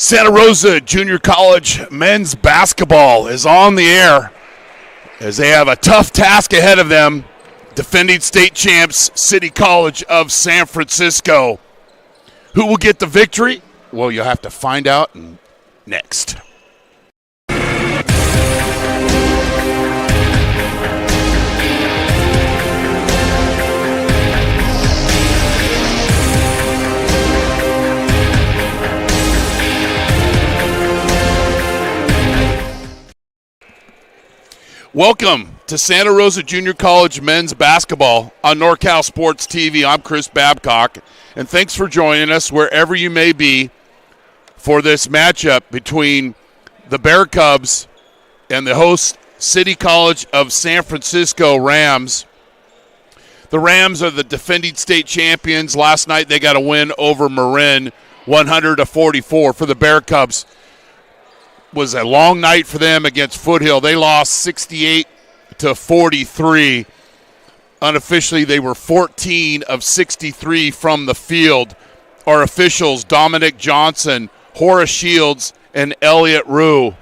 Santa Rosa Junior College men's basketball is on the air as they have a tough task ahead of them. Defending state champs, City College of San Francisco. Who will get the victory? Well, you'll have to find out next. Welcome to Santa Rosa Junior College men's basketball on NorCal Sports TV. I'm Chris Babcock, and thanks for joining us wherever you may be for this matchup between the Bear Cubs and the host City College of San Francisco Rams. The Rams are the defending state champions. Last night they got a win over Marin, 100-44. For the Bear Cubs, was a long night for them against Foothill. They lost 68-43. Unofficially, they were 14 of 63 from the field. Our officials, Dominic Johnson, Horace Shields, and Elliott Rue.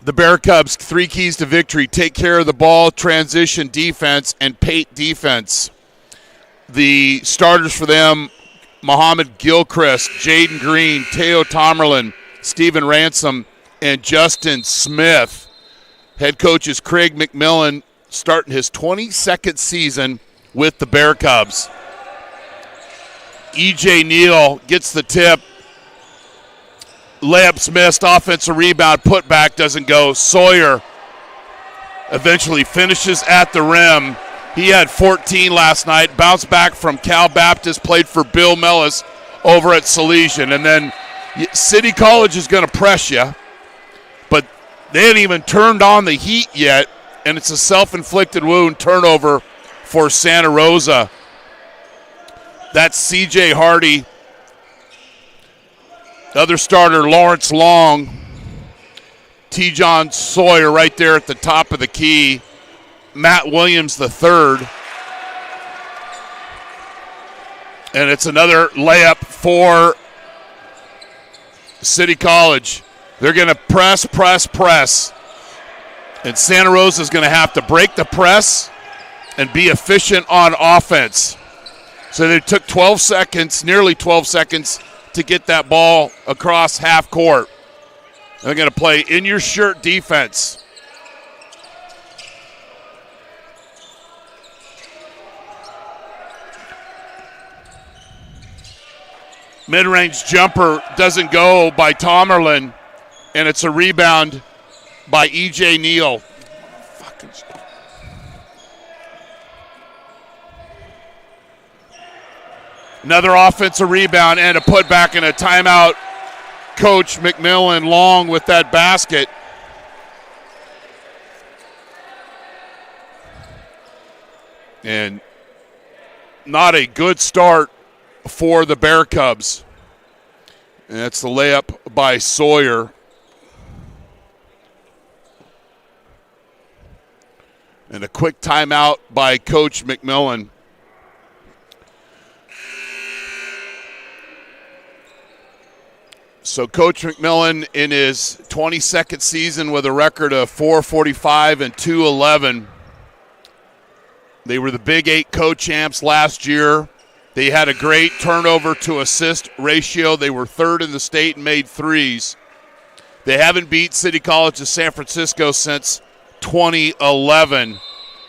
The Bear Cubs, 3 keys to victory: take care of the ball, transition defense, and paint defense. The starters for them: Muhammad Gilchrist, Jaden Green, Teo Tomerlin, Stephen Ransom, and Justin Smith. Head coach is Craig McMillan, starting his 22nd season with the Bear Cubs. E.J. Neal gets the tip. Layups missed, offensive rebound, putback doesn't go. Sawyer eventually finishes at the rim. He had 14 last night, bounced back from Cal Baptist, played for Bill Mellis over at Salesian. And then City College is going to press you, but they hadn't even turned on the heat yet, and it's a self-inflicted wound turnover for Santa Rosa. That's C.J. Hardy. The other starter, Lawrence Long. T. John Sawyer right there at the top of the key. Matt Williams the third. And it's another layup for City College. They're going to press. And Santa Rosa is going to have to break the press and be efficient on offense. So they took 12 seconds, nearly 12 seconds, to get that ball across half court. They're going to play in-your-shirt defense. Mid-range jumper doesn't go by Tomerlin, and it's a rebound by E.J. Neal. Another offensive rebound and a putback and a timeout Coach McMillan long with that basket. And not a good start for the Bear Cubs. And that's the layup by Sawyer. And a quick timeout by Coach McMillan. So Coach McMillan in his 22nd season with a record of 445 and 211. They were the Big 8 co-champs last year. They had a great turnover to assist ratio. They were third in the state and made threes. They haven't beat City College of San Francisco since 2011.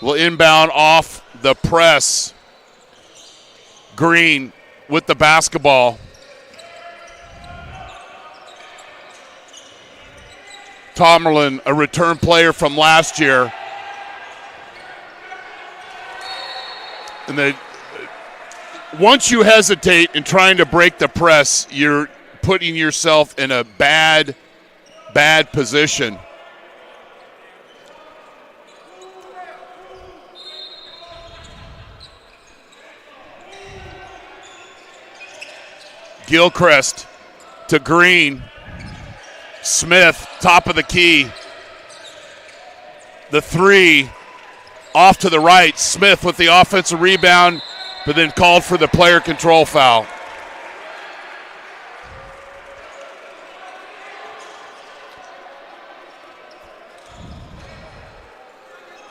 Will inbound off the press. Green with the basketball. Tomerlin, a return player from last year. And then once you hesitate in trying to break the press, you're putting yourself in a bad position. Gilchrist to Green. Smith, top of the key. The three off to the right. Smith with the offensive rebound, but then called for the player control foul.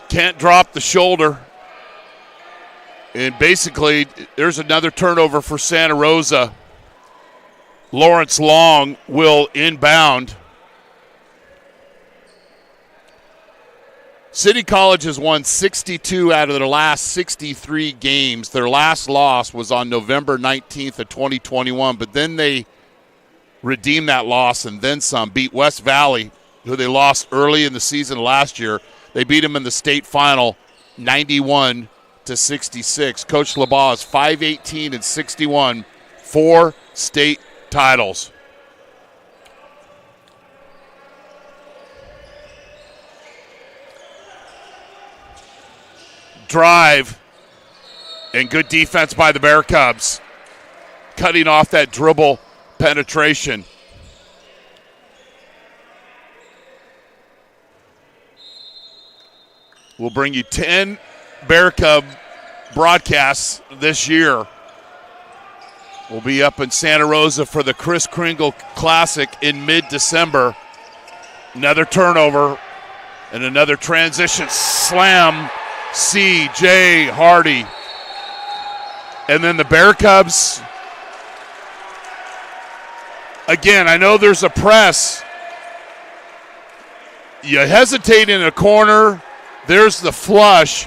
Can't drop the shoulder. And basically, there's another turnover for Santa Rosa. Lawrence Long will inbound. City College has won 62 out of their last 63 games. Their last loss was on November 19th of 2021, but then they redeemed that loss and then some, beat West Valley, who they lost early in the season last year. They beat them in the state final 91-66. Coach LeBaugh is 5-18 and 61, 4 state titles. Drive and good defense by the Bear Cubs, cutting off that dribble penetration. We'll bring you 10 Bear Cub broadcasts this year. We'll be up in Santa Rosa for the Kris Kringle Classic in mid-December. Another turnover and another transition slam. C.J. Hardy. And then the Bear Cubs. Again, I know there's a press. You hesitate in a corner. There's the flush.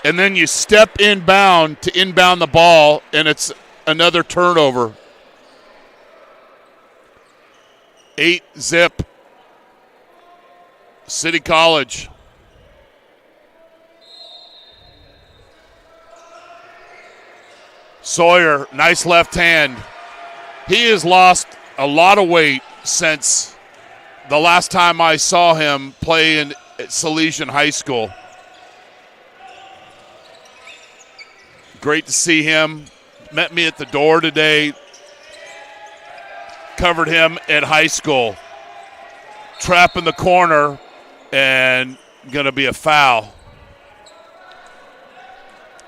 And then you step inbound to inbound the ball, and it's another turnover. 8-zip. City College. Sawyer, nice left hand. He has lost a lot of weight since the last time I saw him play in Salesian High School. Great to see him. Met me at the door today. Covered him at high school. Trap in the corner, and going to be a foul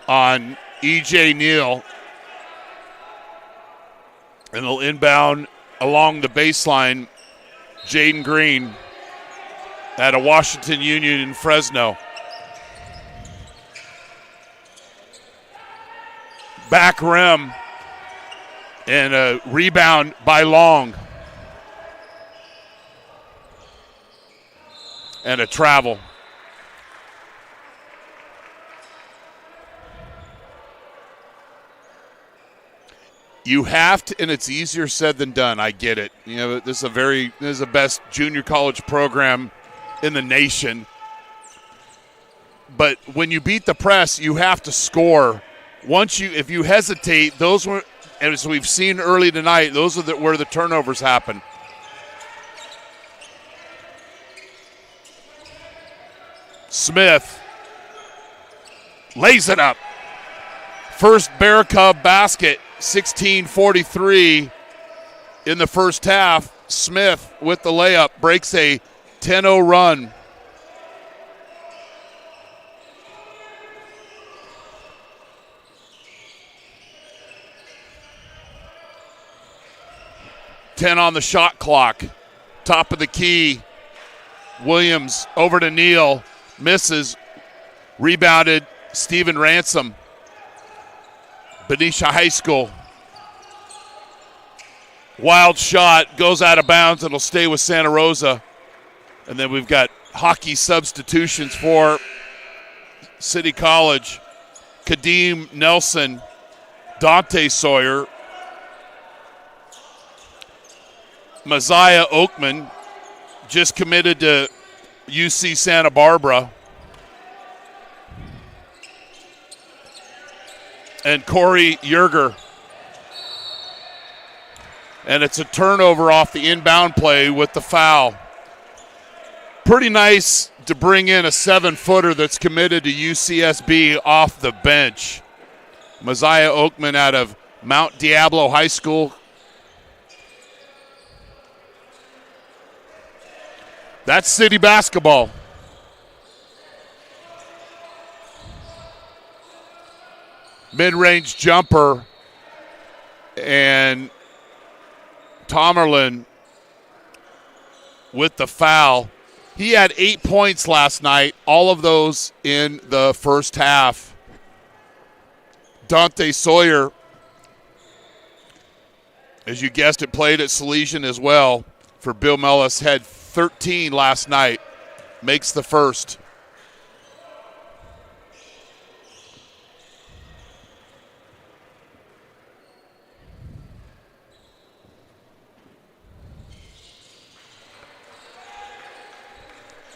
on E.J. Neal. And they'll inbound along the baseline, Jaden Green at a Washington Union in Fresno. Back rim and a rebound by Long. And a travel. You have to, and it's easier said than done. I get it. You know, this is the best junior college program in the nation. But when you beat the press, you have to score. If you hesitate, those were, as we've seen early tonight, those are where the turnovers happen. Smith lays it up. First Bear Cub basket, 16:43 in the first half. Smith with the layup breaks a 10-0 run. Ten on the shot clock. Top of the key. Williams over to Neal. Misses. Rebounded. Stephen Ransom. Benicia High School. Wild shot. Goes out of bounds and will stay with Santa Rosa. And then we've got hockey substitutions for City College. Kadeem Nelson. Dante Sawyer. Messiah Oakman just committed to UC Santa Barbara. And Corey Yerger. And it's a turnover off the inbound play with the foul. Pretty nice to bring in a 7-footer that's committed to UCSB off the bench. Messiah Oakman out of Mount Diablo High School. That's City basketball. Mid-range jumper, and Tomerlin with the foul. He had 8 points last night, all of those in the first half. Dante Sawyer, as you guessed it, played at Salesian as well for Bill Mellis, had 13 last night, makes the first.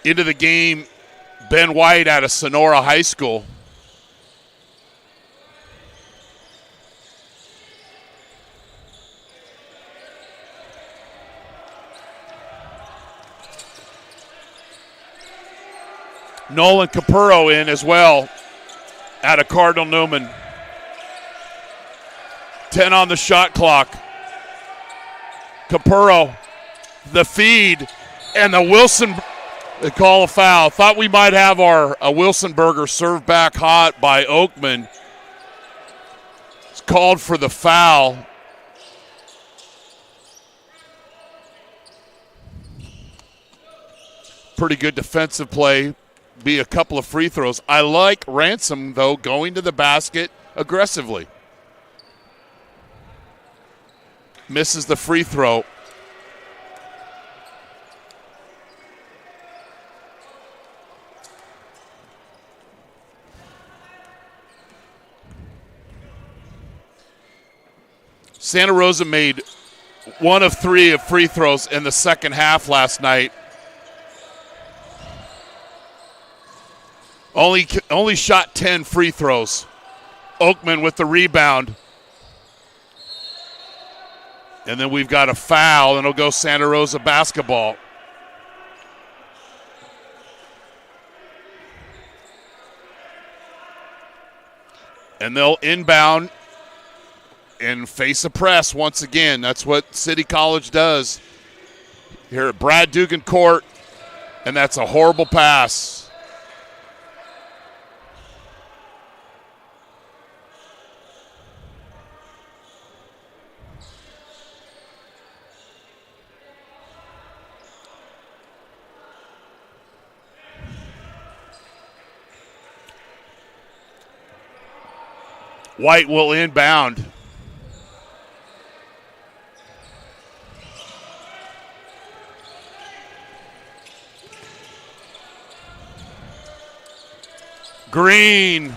Into the game, Ben White out of Sonora High School. Nolan Capurro in as well out of Cardinal Newman. 10 on the shot clock. Capurro, the feed, and the Wilson, they call a foul. Thought we might have a Wilson burger served back hot by Oakman. It's called for the foul. Pretty good defensive play. Be a couple of free throws. I like Ransom, though, going to the basket aggressively. Misses the free throw. Santa Rosa made 1 of 3 of free throws in the second half last night. Only shot 10 free throws. Oakman with the rebound. And then we've got a foul, and it'll go Santa Rosa basketball. And they'll inbound and face a press once again. That's what City College does. Here at Brad Dugan Court, and that's a horrible pass. White will inbound. Green.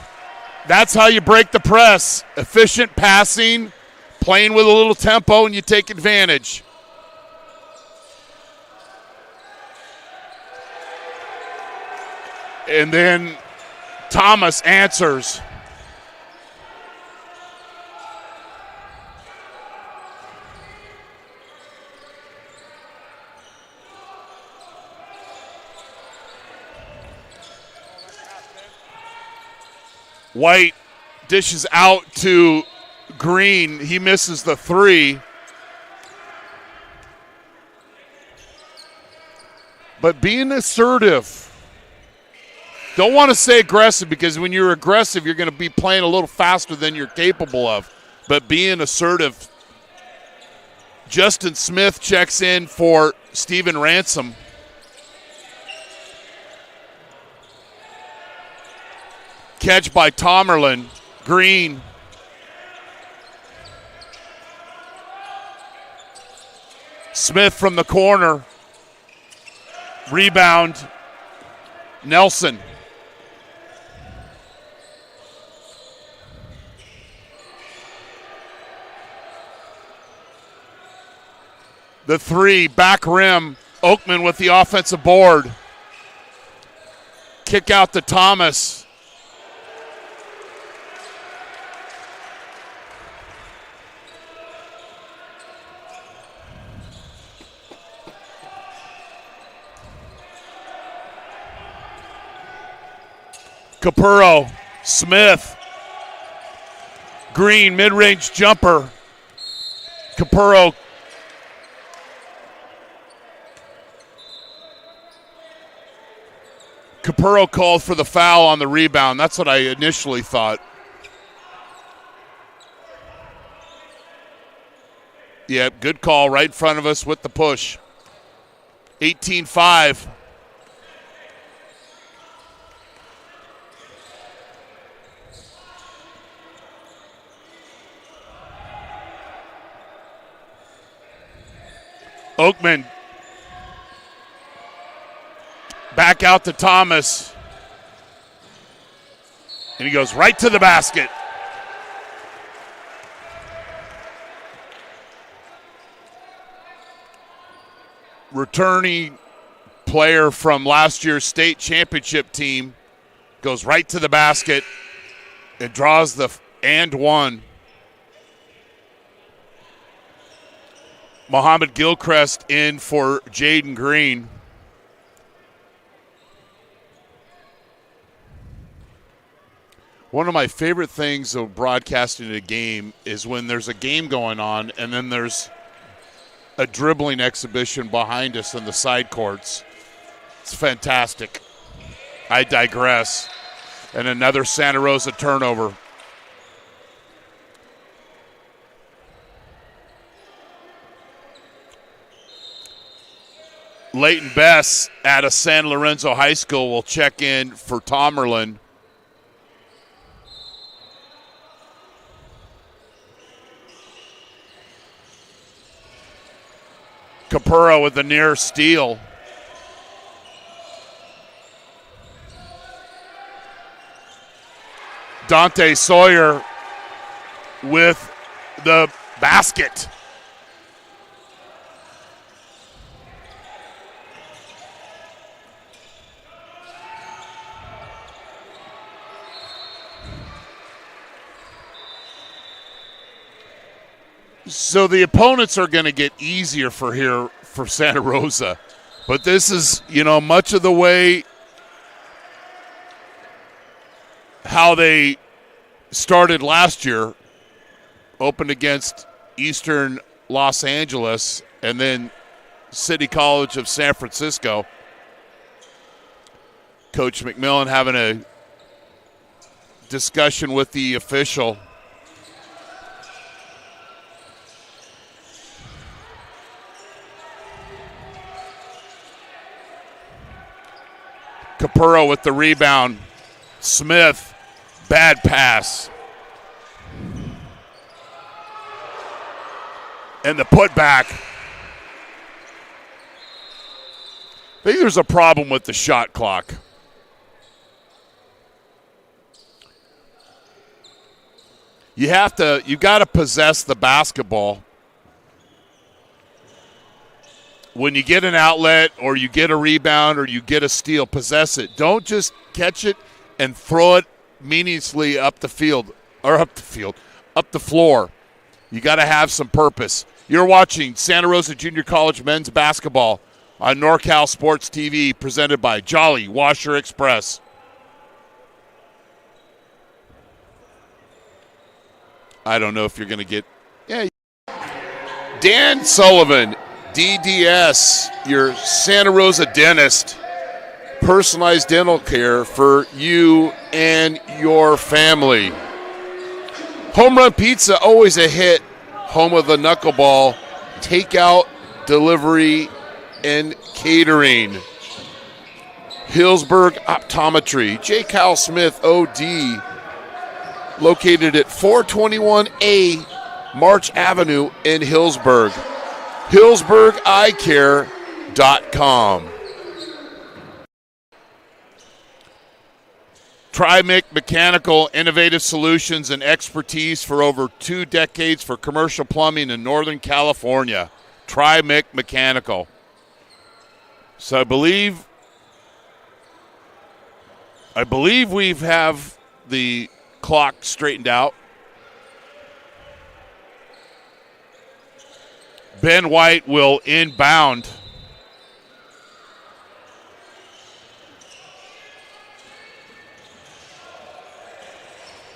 That's how you break the press. Efficient passing, playing with a little tempo, and you take advantage. And then Thomas answers. White dishes out to Green. He misses the three. But being assertive. Don't want to say aggressive, because when you're aggressive, you're going to be playing a little faster than you're capable of. But being assertive. Justin Smith checks in for Steven Ransom. Catch by Tomerlin. Green. Smith from the corner. Rebound. Nelson. The three, back rim. Oakman with the offensive board. Kick out to Thomas. Capurro, Smith, Green, mid-range jumper. Capurro called for the foul on the rebound. That's what I initially thought. Yeah, good call right in front of us with the push. 18-5. Oakman back out to Thomas. And he goes right to the basket. Returning player from last year's state championship team goes right to the basket and draws the and one. Muhammad Gilchrist in for Jaden Green. One of my favorite things of broadcasting a game is when there's a game going on and then there's a dribbling exhibition behind us in the side courts. It's fantastic. I digress. And another Santa Rosa turnover. Leighton Bess out of San Lorenzo High School will check in for Tomerlin. Capurro with the near steal. Dante Sawyer with the basket. So the opponents are going to get easier for Santa Rosa. But this is, much of the way how they started last year, opened against Eastern Los Angeles and then City College of San Francisco. Coach McMillan having a discussion with the official. Capurro with the rebound. Smith, bad pass. And the putback. I think there's a problem with the shot clock. You got to possess the basketball. When you get an outlet or you get a rebound or you get a steal, possess it. Don't just catch it and throw it meaninglessly up the floor. You got to have some purpose. You're watching Santa Rosa Junior College men's basketball on NorCal Sports TV, presented by Jolly Washer Express. I don't know if you're going to get. Yeah. Dan Sullivan, DDS, your Santa Rosa dentist. Personalized dental care for you and your family. Home Run Pizza, always a hit. Home of the knuckleball. Takeout, delivery, and catering. Hillsburg Optometry. J. Kyle Smith, OD. Located at 421A March Avenue in Hillsburg. HillsburgEyeCare.com. Trimec Mechanical, innovative solutions and expertise for over 2 decades for commercial plumbing in Northern California. Trimec Mechanical. So I believe we have the clock straightened out. Ben White will inbound.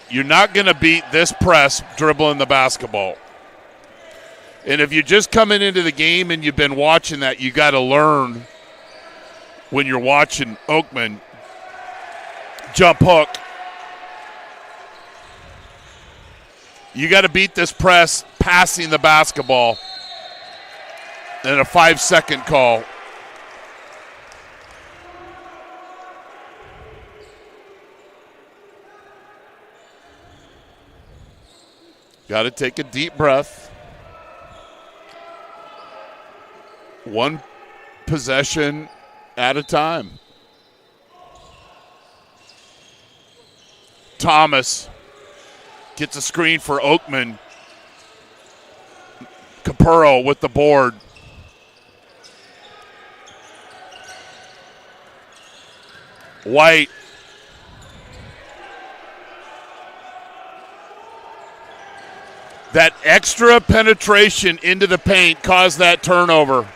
You're not going to beat this press dribbling the basketball. And if you're just coming into the game and you've been watching that, you got to learn when you're watching Oakman jump hook. You got to beat this press passing the basketball. And a 5-second call. Got to take a deep breath. One possession at a time. Thomas gets a screen for Oakman. Capurro with the board. White. That extra penetration into the paint caused that turnover.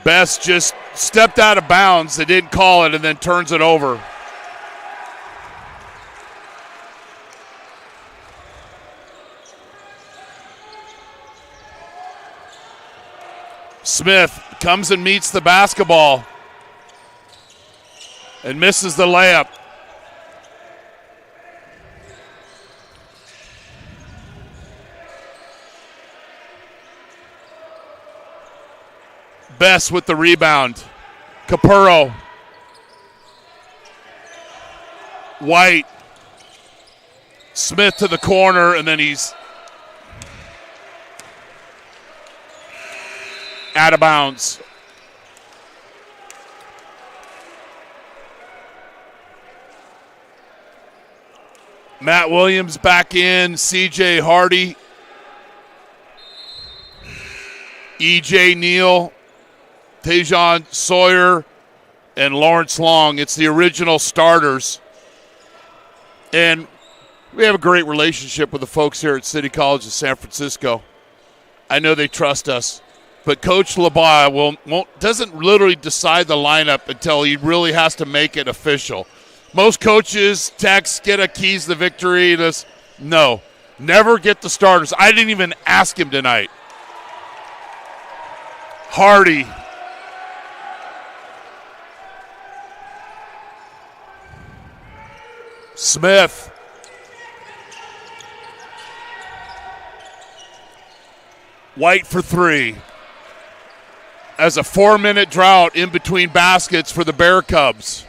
Best just stepped out of bounds. They didn't call it and then turns it over. Smith comes and meets the basketball and misses the layup. Best with the rebound. Capurro. White. Smith to the corner, and then he's out of bounds. Matt Williams back in. CJ Hardy. EJ Neal. Tejon Sawyer. And Lawrence Long. It's the original starters. And we have a great relationship with the folks here at City College of San Francisco. I know they trust us. But Coach LeBlanc doesn't literally decide the lineup until he really has to make it official. Most coaches text, get a keys to victory. No, never get the starters. I didn't even ask him tonight. Hardy. Smith. White for three. As a 4-minute drought in between baskets for the Bear Cubs.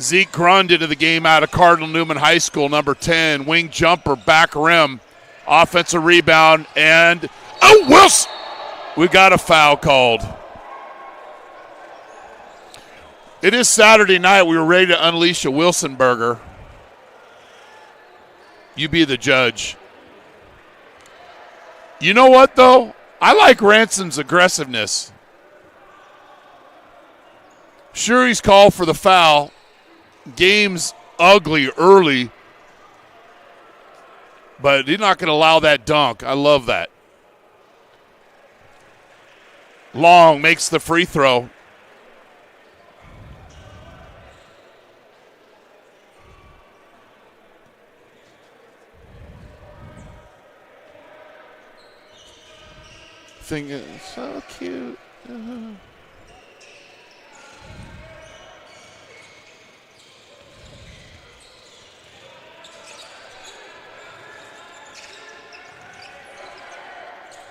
Zeke Grund into the game out of Cardinal Newman High School, number 10. Wing jumper, back rim. Offensive rebound, and Wilson! We got a foul called. It is Saturday night. We were ready to unleash a Wilson burger. You be the judge. You know what, though? I like Ransom's aggressiveness. Sure, he's called for the foul. Game's ugly early, but he's not going to allow that dunk. I love that. Long makes the free throw. Thing is so cute.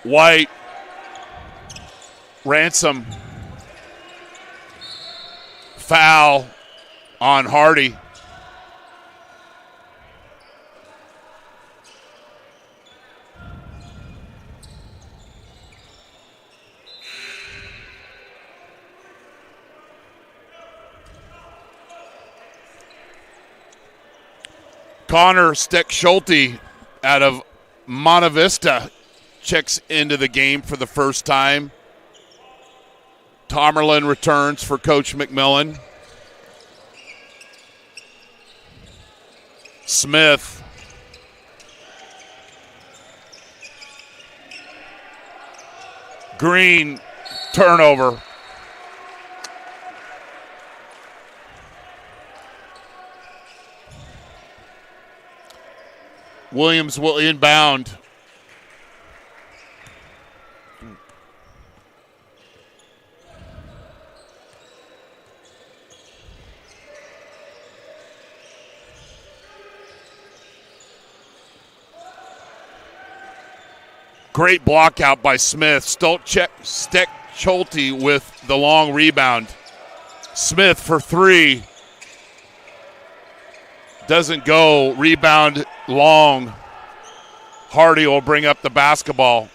White. Ransom. Foul on Hardy. Connor Steck-Schulte out of Monte Vista checks into the game for the first time. Tomerlin returns for Coach McMillan. Smith. Green, turnover. Williams will inbound. Great block out by Smith. Steck-Schulte with the long rebound. Smith for three. Doesn't go. Rebound long. Hardy will bring up the basketball.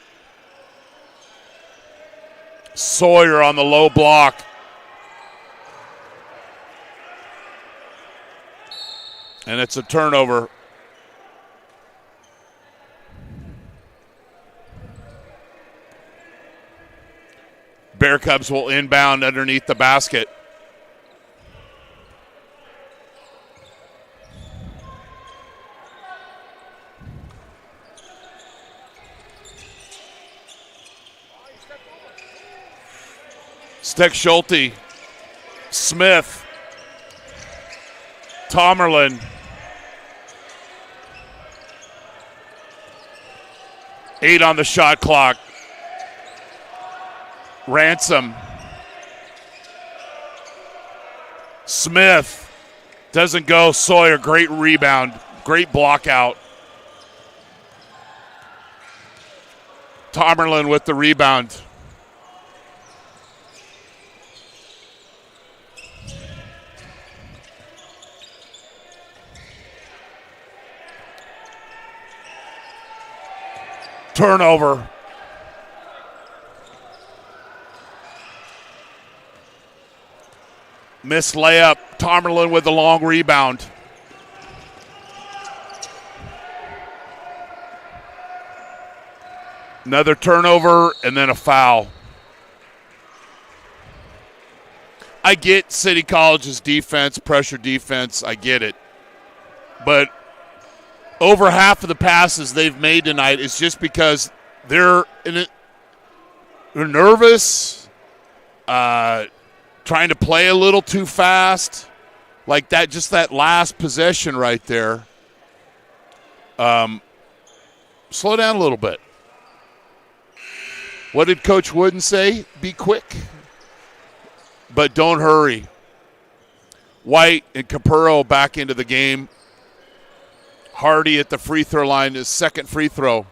Sawyer on the low block. And it's a turnover. Bear Cubs will inbound underneath the basket. Steck-Schulte, Smith, Tomerlin. 8 on the shot clock. Ransom. Smith doesn't go. Sawyer, great rebound. Great block out. Tomerlin with the rebound. Turnover. Missed layup. Tomerlin with the long rebound. Another turnover and then a foul. I get City College's defense, pressure defense. I get it. But over half of the passes they've made tonight is just because they're nervous, trying to play a little too fast, like that. Just that last possession right there. Slow down a little bit. What did Coach Wooden say? Be quick, but don't hurry. White and Capurro back into the game. Hardy at the free throw line, his second free throw.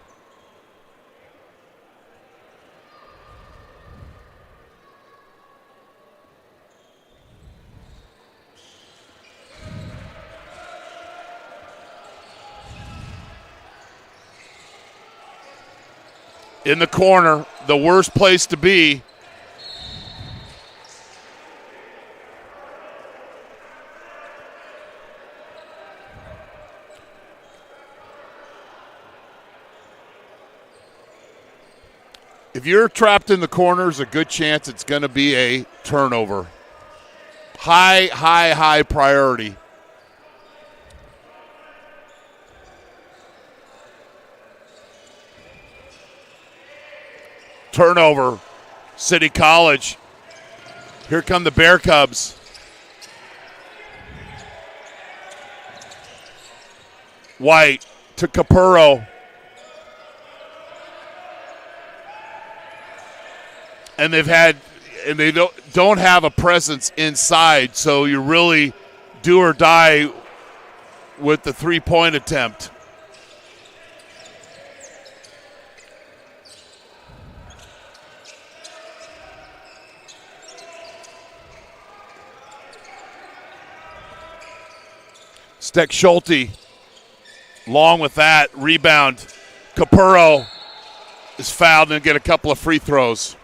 In the corner, the worst place to be. If you're trapped in the corner, there's a good chance it's going to be a turnover. High priority. Turnover. City College. Here come the Bear Cubs. White to Capurro. And they don't have a presence inside, so you really do or die with the three-point attempt. Steck Schulte, long with that, rebound. Capurro is fouled and get a couple of free throws.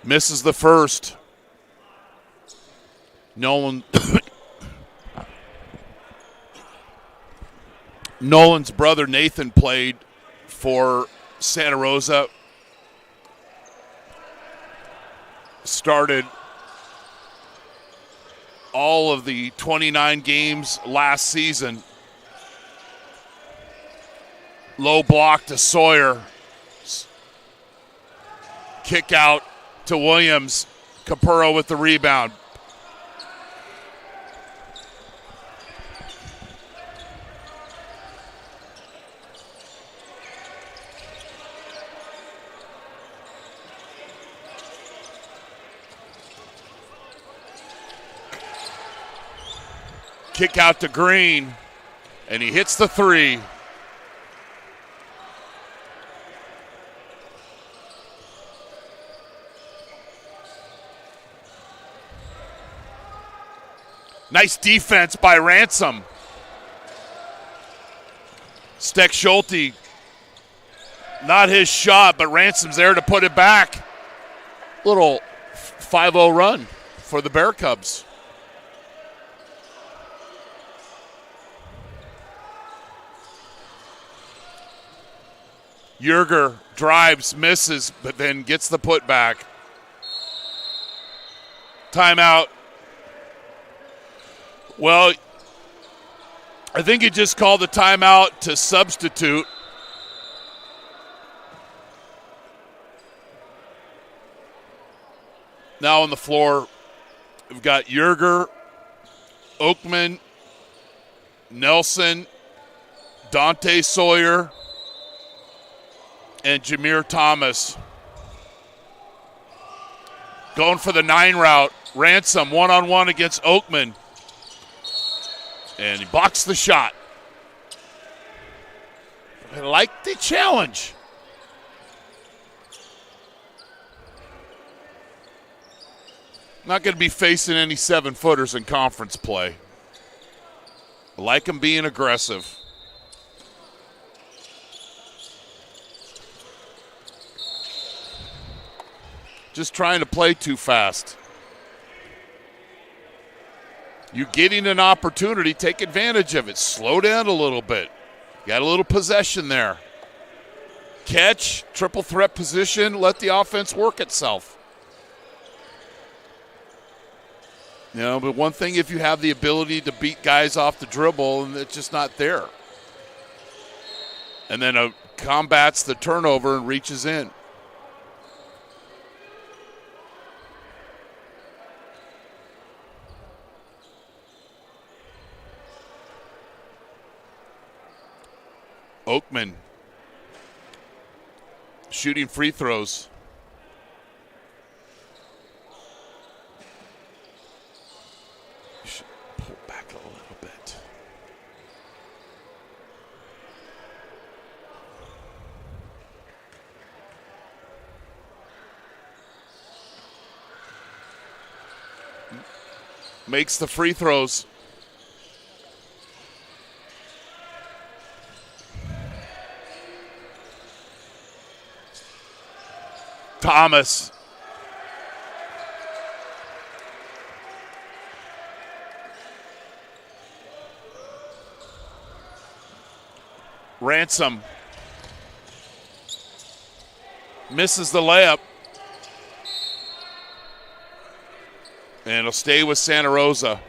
Misses the first. Nolan's brother Nathan played for Santa Rosa. Started all of the 29 games last season. Low block to Sawyer. Kick out to Williams. Capurro with the rebound. Kick out to Green, and he hits the three. Nice defense by Ransom. Steck Schulte, not his shot, but Ransom's there to put it back. Little 5-0 run for the Bear Cubs. Yerger drives, misses, but then gets the putback. Timeout. Well, I think he just called the timeout to substitute. Now on the floor, we've got Yerger, Oakman, Nelson, Dante Sawyer, and Jameer Thomas. Going for the 9 route. Ransom one-on-one against Oakman. And he blocks the shot. I like the challenge. Not going to be facing any 7-footers in conference play. I like him being aggressive. Just trying to play too fast. You getting an opportunity, take advantage of it. Slow down a little bit. Got a little possession there. Catch, triple threat position, let the offense work itself. You know, but one thing if you have the ability to beat guys off the dribble and it's just not there. And then combats the turnover and reaches in. Oakman shooting free throws. Should pull back a little bit. Makes the free throws. Thomas. Ransom misses the layup. And it'll stay with Santa Rosa.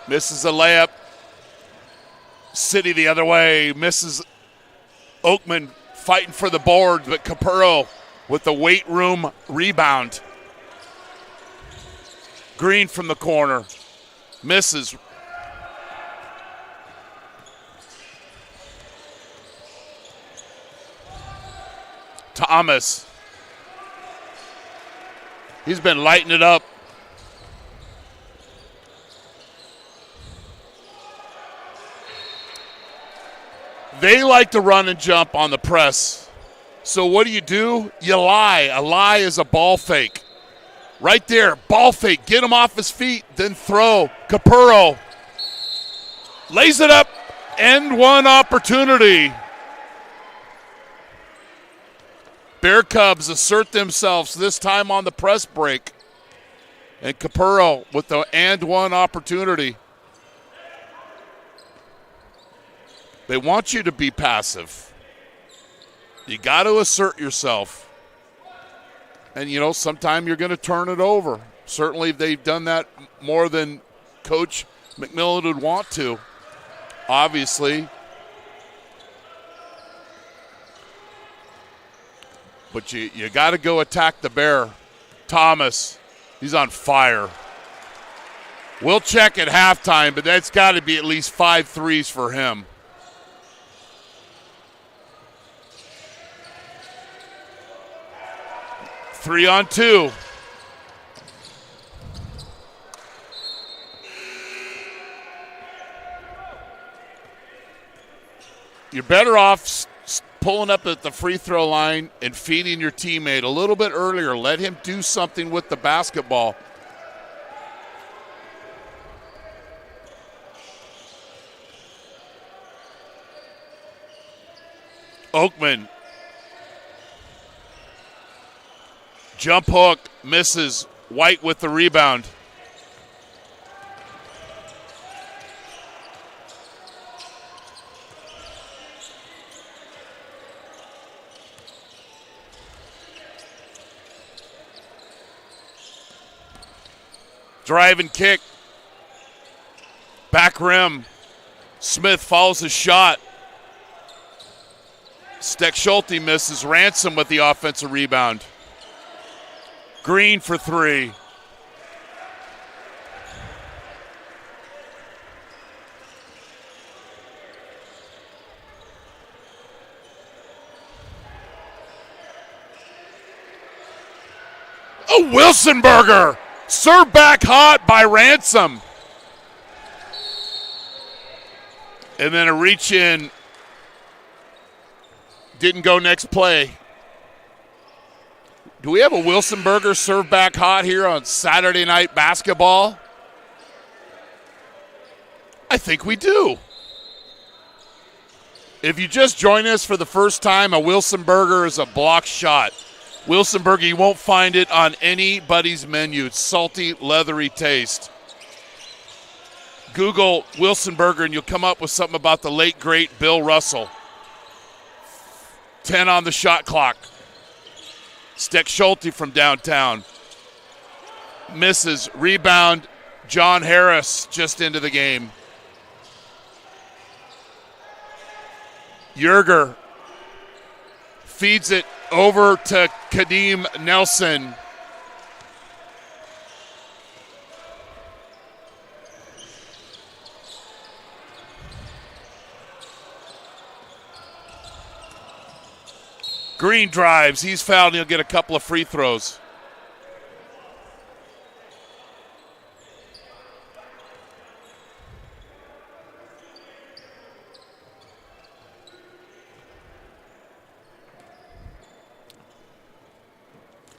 Misses the layup. City the other way. Misses. Oakman fighting for the board, but Capurro with the weight room rebound. Green from the corner. Misses. Thomas. He's been lighting it up. They like to run and jump on the press. So what do? You lie. A lie is a ball fake. Right there, ball fake. Get him off his feet, then throw. Capurro lays it up. End one opportunity. Bear Cubs assert themselves, this time on the press break. And Capurro with the and one opportunity. They want you to be passive. You got to assert yourself. And, sometime you're going to turn it over. Certainly they've done that more than Coach McMillan would want to, obviously. But you got to go attack the Bear. Thomas, he's on fire. We'll check at halftime, but that's got to be at least 5 threes for him. Three on two. You're better off pulling up at the free throw line and feeding your teammate a little bit earlier. Let him do something with the basketball. Oakman. Jump hook, misses. White with the rebound. Drive and kick. Back rim. Smith follows his shot. Steck Schulte misses. Ransom with the offensive rebound. Green for three. A Wilson burger. Served back hot by Ransom. And then a reach in. Didn't go next play. Do we have a Wilson burger served back hot here on Saturday Night Basketball? I think we do. If you just join us for the first time, a Wilson burger is a block shot. Wilson burger, you won't find it on anybody's menu. It's salty, leathery taste. Google Wilson burger and you'll come up with something about the late, great Bill Russell. 10 on the shot clock. Steck Schulte from downtown. Misses. Rebound. John Harris just into the game. Yerger feeds it over to Kadeem Nelson. Green drives. He's fouled. He'll get a couple of free throws.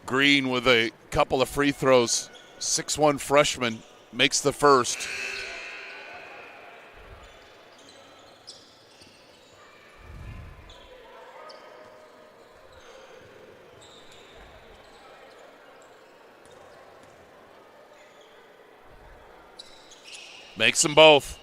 Green with a couple of free throws. 6'1" freshman makes the first. Makes them both.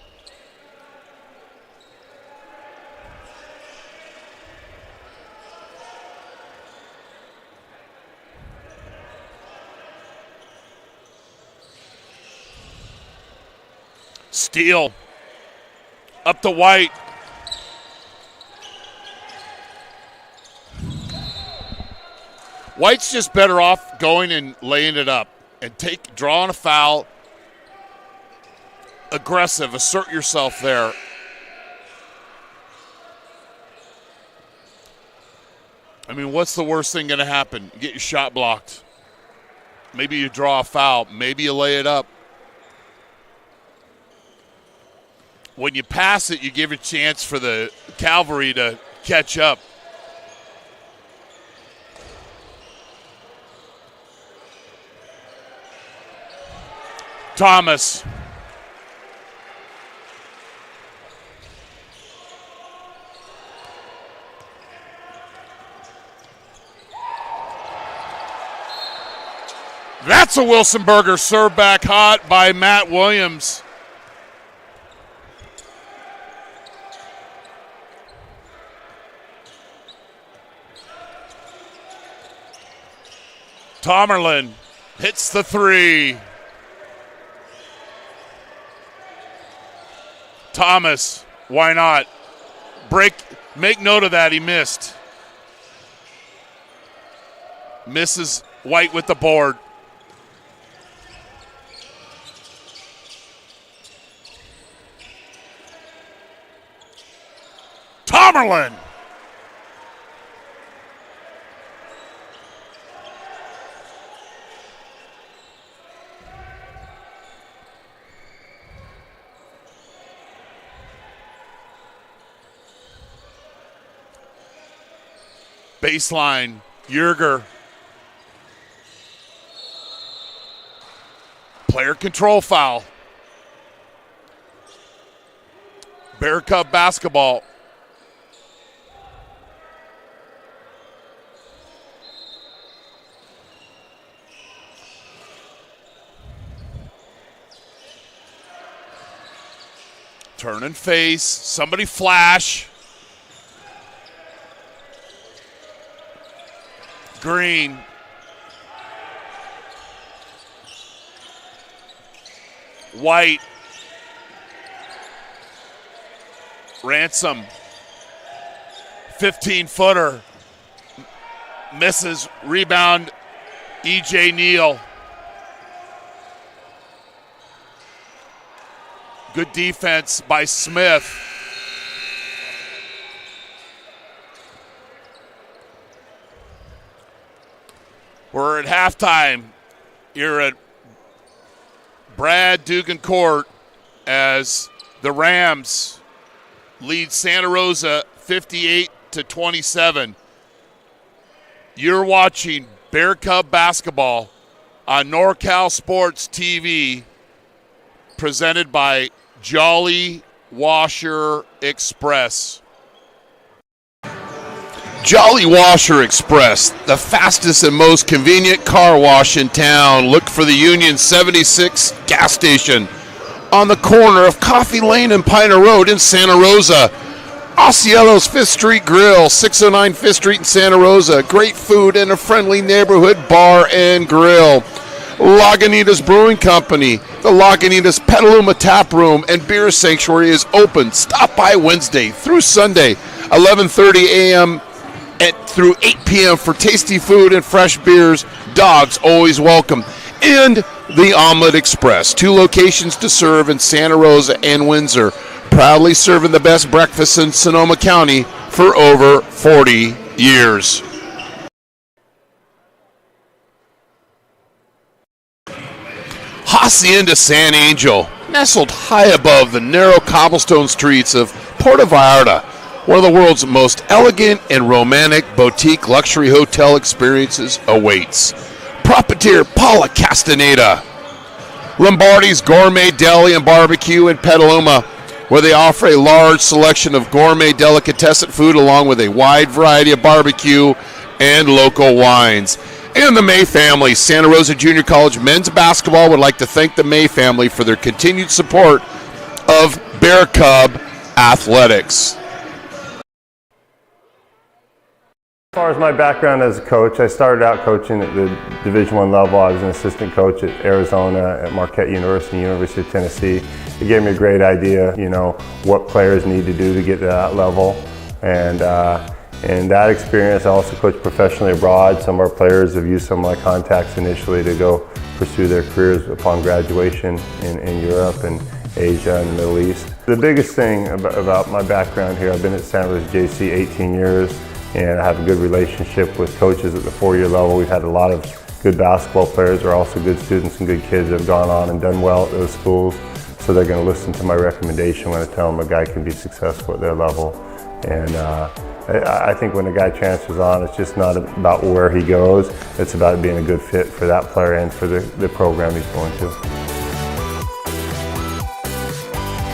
Steele. Up to White. White's just better off going and laying it up and drawing a foul. Aggressive, assert yourself there. I mean, what's the worst thing going to happen? You get your shot blocked. Maybe you draw a foul. Maybe you lay it up. When you pass it, you give a chance for the cavalry to catch up. Thomas. That's a Wilsonberger serve back hot by Matt Williams. Tomerlin hits the three. Thomas, why not? Make note of that, he missed. Misses White with the board. Tomerlin. Baseline, Yerger. Player control foul. Bear Cub basketball. Turn and face. Somebody flash. Green. White. Ransom. 15-footer. Misses. Rebound. E.J. Neal. Good defense by Smith. We're at halftime. You're at Brad Dugan Court as the Rams lead Santa Rosa 58-27. You're watching Bear Cub basketball on NorCal Sports TV, presented by Jolly Washer Express. Jolly Washer Express, the fastest and most convenient car wash in town. Look for the Union 76 gas station on the corner of Coffee Lane and Piner Road in Santa Rosa. Osceolo's 5th Street Grill, 609 5th Street in Santa Rosa. Great food and a friendly neighborhood bar and grill. Lagunitas Brewing Company, the Lagunitas Petaluma Tap Room and Beer Sanctuary is open. Stop by Wednesday through Sunday, 11:30 a.m. through 8 p.m. for tasty food and fresh beers. Dogs always welcome. And the Omelet Express, 2 locations to serve in Santa Rosa and Windsor. Proudly serving the best breakfast in Sonoma County for over 40 years. Hacienda San Angel, nestled high above the narrow cobblestone streets of Puerto Vallarta, one of the world's most elegant and romantic boutique luxury hotel experiences awaits. Proprietor Paula Castaneda, Lombardi's Gourmet Deli and Barbecue in Petaluma, where they offer a large selection of gourmet delicatessen food along with a wide variety of barbecue and local wines. And the May family, Santa Rosa Junior College men's basketball would like to thank the May family for their continued support of Bear Cub athletics. As far as my background as a coach, I started out coaching at the Division I level. I was an assistant coach at Arizona, at Marquette University, University of Tennessee. It gave me a great idea, you know, what players need to do to get to that level. And that experience, I also coached professionally abroad. Some of our players have used some of my contacts initially to go pursue their careers upon graduation in Europe and Asia and the Middle East. The biggest thing about my background here, I've been at Santa Rosa JC 18 years. And I have a good relationship with coaches at the 4-year level. We've had a lot of good basketball players who are also good students and good kids that have gone on and done well at those schools. So they're going to listen to my recommendation when I tell them a guy can be successful at their level. And I think when a guy transfers on, it's just not about where he goes. It's about being a good fit for that player and for the program he's going to.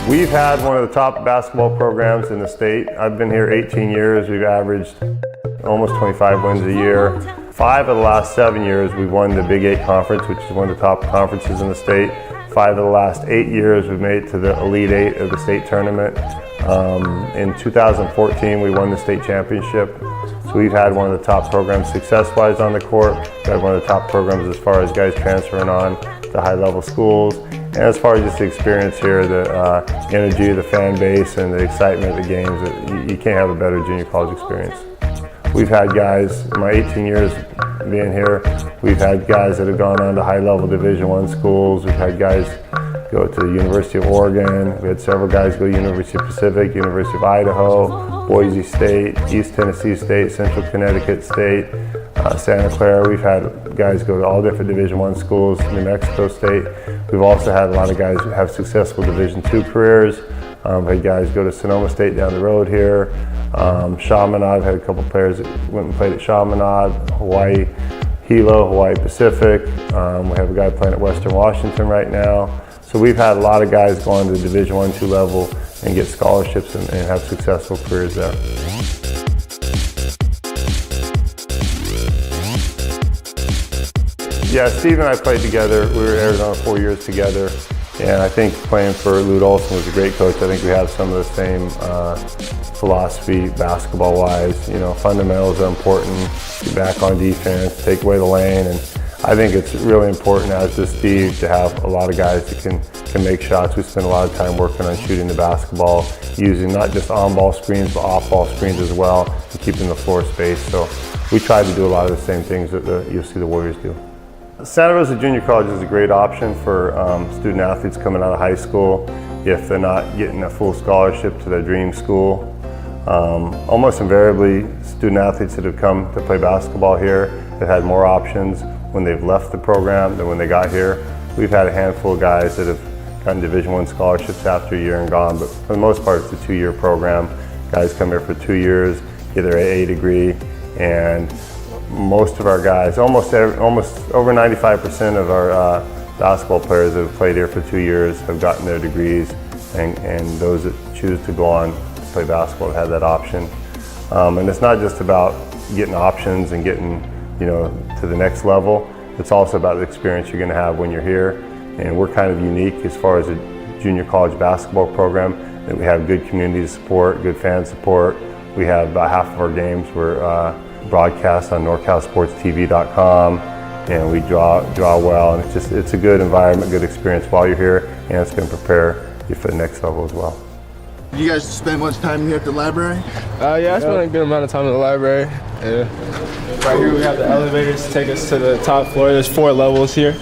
We've had one of the top basketball programs in the state. I've been here 18 years. We've averaged almost 25 wins a year. 5 of the last 7 years, we've won the Big 8 Conference, which is one of the top conferences in the state. 5 of the last 8 years, we've made it to the Elite 8 of the state tournament. In 2014, we won the state championship. So we've had one of the top programs success-wise on the court. We've had one of the top programs as far as guys transferring on to high-level schools. And as far as just the experience here, the energy of the fan base and the excitement of the games, you can't have a better junior college experience. We've had guys, in my 18 years being here, we've had guys that have gone on to high-level Division I schools. We've had guys go to the University of Oregon. We had several guys go to University of Pacific, University of Idaho, Boise State, East Tennessee State, Central Connecticut State, Santa Clara. We've had guys go to all different Division I schools, New Mexico State. We've also had a lot of guys who have successful Division II careers. We've had guys go to Sonoma State down the road here. Chaminade, I've had a couple players that went and played at Chaminade, Hawaii Hilo, Hawaii Pacific. We have a guy playing at Western Washington right now. So we've had a lot of guys go on to the Division I, II level and get scholarships and have successful careers there. Yeah, Steve and I played together. We were at Arizona 4 years together. And I think playing for Lute Olson was a great coach. I think we have some of the same philosophy basketball-wise. You know, fundamentals are important. Get back on defense, take away the lane. And I think it's really important, as does Steve, to have a lot of guys that can make shots. We spend a lot of time working on shooting the basketball, using not just on-ball screens, but off-ball screens as well, and keeping the floor space. So we try to do a lot of the same things that you'll see the Warriors do. Santa Rosa Junior College is a great option for student athletes coming out of high school if they're not getting a full scholarship to their dream school. Almost invariably, student athletes that have come to play basketball here have had more options when they've left the program than when they got here. We've had a handful of guys that have gotten Division I scholarships after a year and gone, but for the most part it's a 2-year program. Guys come here for 2 years, get their AA degree, and most of our guys, almost over 95% of our basketball players that have played here for 2 years have gotten their degrees, and those that choose to go on to play basketball have that option. And it's not just about getting options and getting, you know, to the next level. It's also about the experience you're going to have when you're here. And we're kind of unique as far as a junior college basketball program, that we have good community support, good fan support. We have about half of our games were broadcast on NorCalSportsTV.com, and we draw well, and it's a good environment, good experience while you're here, and it's going to prepare you for the next level as well. You guys spend much time here at the library? Yeah, I spent a good amount of time in the library. Yeah. Right here we have the elevators to take us to the top floor. There's 4 levels here.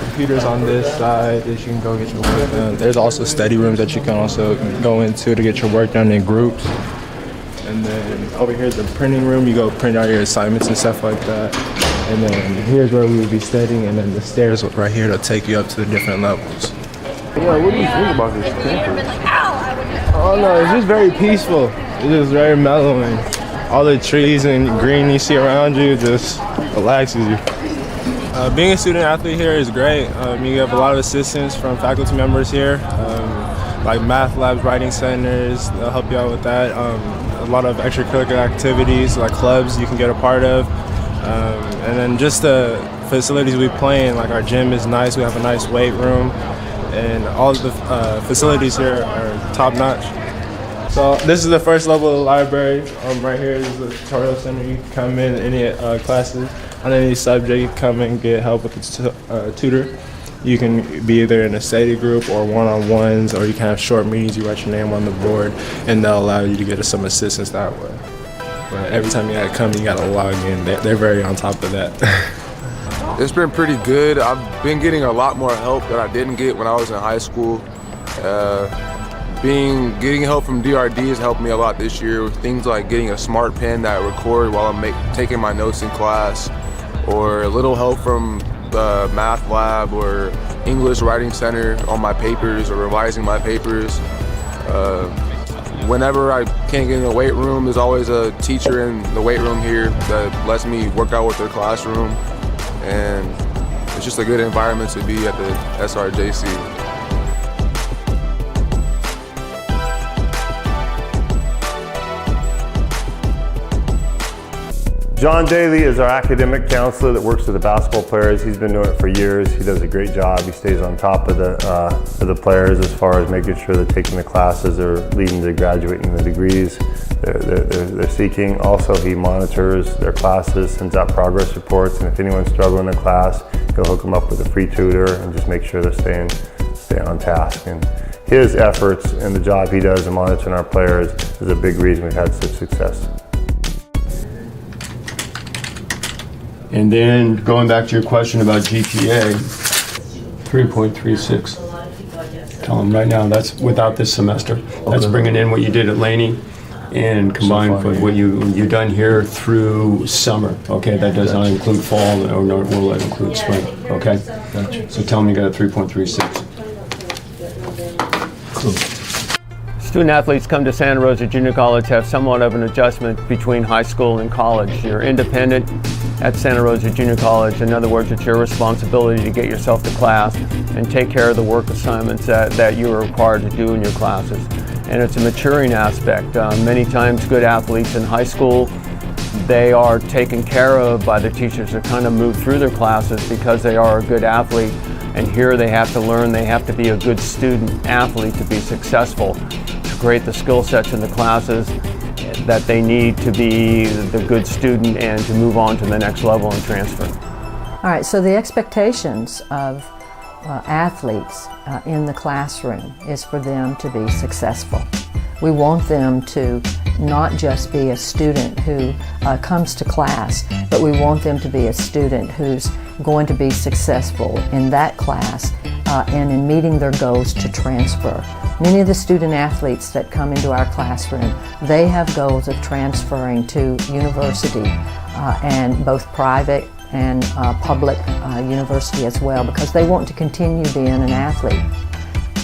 Computers on this side that you can go get your work done. There's also study rooms that you can also go into to get your work done in groups. And then over here is the printing room. You go print out your assignments and stuff like that. And then here's where we would be studying, and then the stairs right here to take you up to the different levels. Yeah, what do you think about this campus? Oh no, it's just very peaceful. It's just very mellow, and all the trees and green you see around you just relaxes you. Being a student athlete here is great. You have a lot of assistance from faculty members here, like math labs, writing centers, they'll help you out with that. A lot of extracurricular activities like clubs you can get a part of. And then just the facilities we play in, like our gym is nice, we have a nice weight room, and all of the facilities here are top notch. So this is the first level of the library. Right here is the tutorial center. You can come in any classes on any subject. You can come in and get help with the tutor. You can be either in a study group or one-on-ones, or you can have short meetings. You write your name on the board, and they'll allow you to get some assistance that way. But every time you gotta come, you gotta log in. They're very on top of that. It's been pretty good. I've been getting a lot more help that I didn't get when I was in high school. Getting help from DRD has helped me a lot this year with things like getting a smart pen that I record while I'm taking my notes in class, or a little help from the math lab or English writing center on my papers or revising my papers. Whenever I can't get in the weight room, there's always a teacher in the weight room here that lets me work out with their classroom, and it's just a good environment to be at the SRJC. John Daly is our academic counselor that works with the basketball players. He's been doing it for years. He does a great job. He stays on top of the players as far as making sure they're taking the classes or leading to graduating the degrees they're seeking. Also, he monitors their classes, sends out progress reports, and if anyone's struggling in class, he'll hook them up with a free tutor and just make sure they're staying on task. And his efforts and the job he does in monitoring our players is a big reason we've had such success. And then going back to your question about GPA, 3.36. Tell them right now that's without this semester. That's bringing in what you did at Laney and combined with what you've done here through summer. Okay, that does not include fall, or nor will it include spring. Okay, gotcha. So tell them you got a 3.36. Cool. Student athletes come to Santa Rosa Junior College have somewhat of an adjustment between high school and college. You're independent at Santa Rosa Junior College. In other words, it's your responsibility to get yourself to class and take care of the work assignments that you are required to do in your classes. And it's a maturing aspect. Many times good athletes in high school, they are taken care of by the teachers that kind of move through their classes because they are a good athlete. And here they have to learn, they have to be a good student athlete to be successful, to create the skill sets in the classes that they need to be the good student and to move on to the next level and transfer. All right, so the expectations of athletes in the classroom is for them to be successful. We want them to not just be a student who comes to class, but we want them to be a student who's going to be successful in that class and in meeting their goals to transfer. Many of the student athletes that come into our classroom, they have goals of transferring to university and both private and public university as well, because they want to continue being an athlete.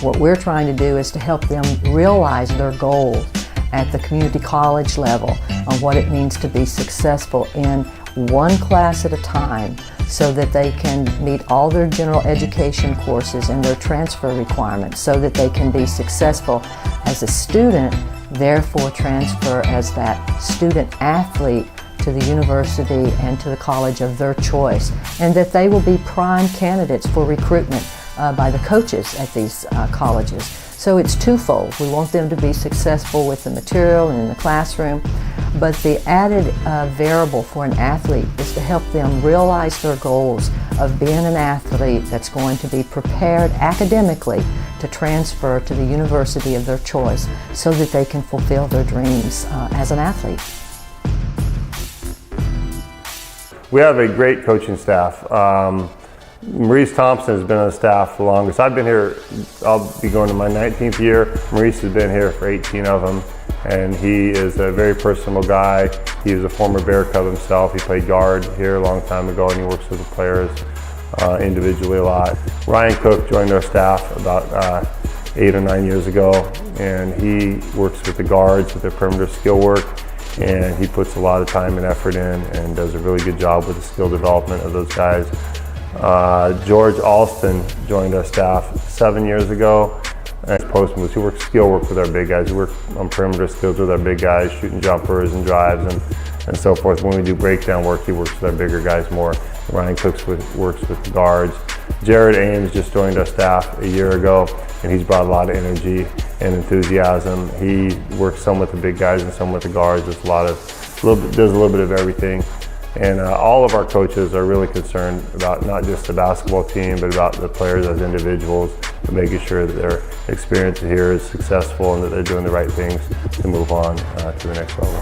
What we're trying to do is to help them realize their goals at the community college level on what it means to be successful in one class at a time, so that they can meet all their general education courses and their transfer requirements, so that they can be successful as a student, therefore transfer as that student athlete to the university and to the college of their choice, and that they will be prime candidates for recruitment by the coaches at these colleges. So it's twofold. We want them to be successful with the material and in the classroom, but the added variable for an athlete is to help them realize their goals of being an athlete that's going to be prepared academically to transfer to the university of their choice so that they can fulfill their dreams as an athlete. We have a great coaching staff. Maurice Thompson has been on the staff the longest. I've been here, I'll be going to my 19th year. Maurice has been here for 18 of them, and he is a very personable guy. He was a former Bear Cub himself. He played guard here a long time ago, and he works with the players individually a lot. Ryan Cook joined our staff about 8 or 9 years ago, and he works with the guards with their perimeter skill work, and he puts a lot of time and effort in and does a really good job with the skill development of those guys. George Alston joined our staff 7 years ago. And Postman was, he works skill work with our big guys. He works on perimeter skills with our big guys, shooting jumpers and drives and so forth. When we do breakdown work, he works with our bigger guys more. Ryan Cooks works with the guards. Jared Ames just joined our staff a year ago, and he's brought a lot of energy and enthusiasm. He works some with the big guys and some with the guards. Does a little bit of everything. And all of our coaches are really concerned about not just the basketball team, but about the players as individuals, and making sure that their experience here is successful and that they're doing the right things to move on to the next level.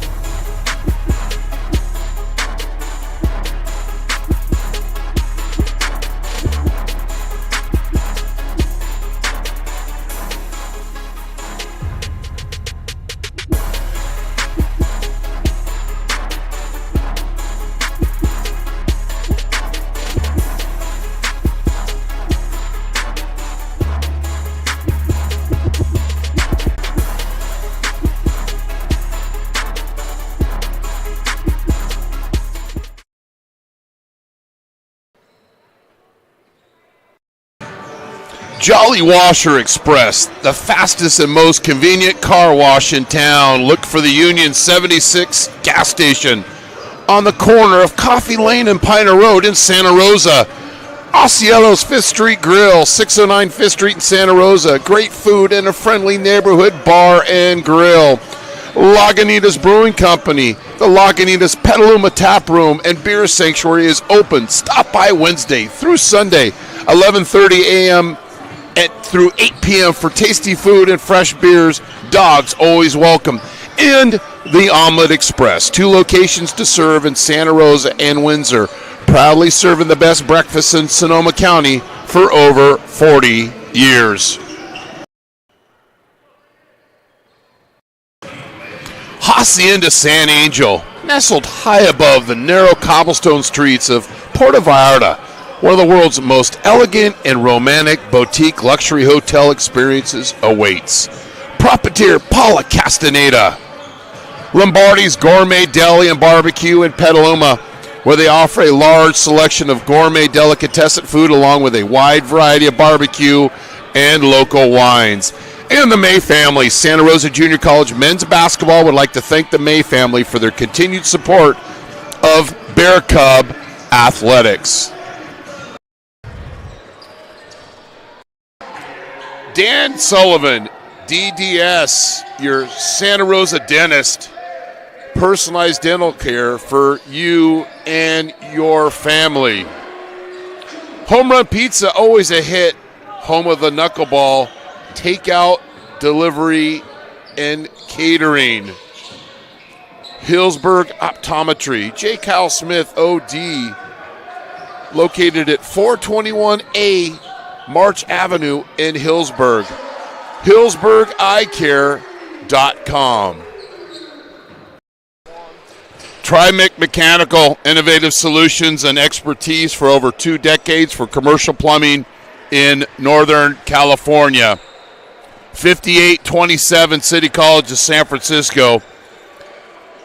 Jolly Washer Express, the fastest and most convenient car wash in town. Look for the Union 76 gas station on the corner of Coffee Lane and Piner Road in Santa Rosa. Osceolo's 5th Street Grill, 609 5th Street in Santa Rosa. Great food and a friendly neighborhood bar and grill. Lagunitas Brewing Company, the Lagunitas Petaluma Tap Room and Beer Sanctuary is open. Stop by Wednesday through Sunday, 11:30 a.m. through 8 p.m. for tasty food and fresh beers. Dogs always welcome. And the Omelet Express, 2 locations to serve in Santa Rosa and Windsor. Proudly serving the best breakfast in Sonoma County for over 40 years. Hacienda San Angel, nestled high above the narrow cobblestone streets of Puerto Vallarta, one of the world's most elegant and romantic boutique luxury hotel experiences awaits. Proprietor Paula Castaneda. Lombardi's Gourmet Deli and Barbecue in Petaluma, where they offer a large selection of gourmet delicatessen food along with a wide variety of barbecue and local wines. And the May family, Santa Rosa Junior College men's basketball would like to thank the May family for their continued support of Bear Cub athletics. Dan Sullivan, DDS, your Santa Rosa dentist, personalized dental care for you and your family. Home Run Pizza, always a hit, home of the knuckleball, takeout, delivery, and catering. Hillsburg Optometry, J. Kyle Smith, OD, located at 421A March Avenue in Hillsburg. HillsburgEyeCare.com. Trimec Mechanical, innovative solutions and expertise for over 2 decades for commercial plumbing in Northern California. 5827 City College of San Francisco.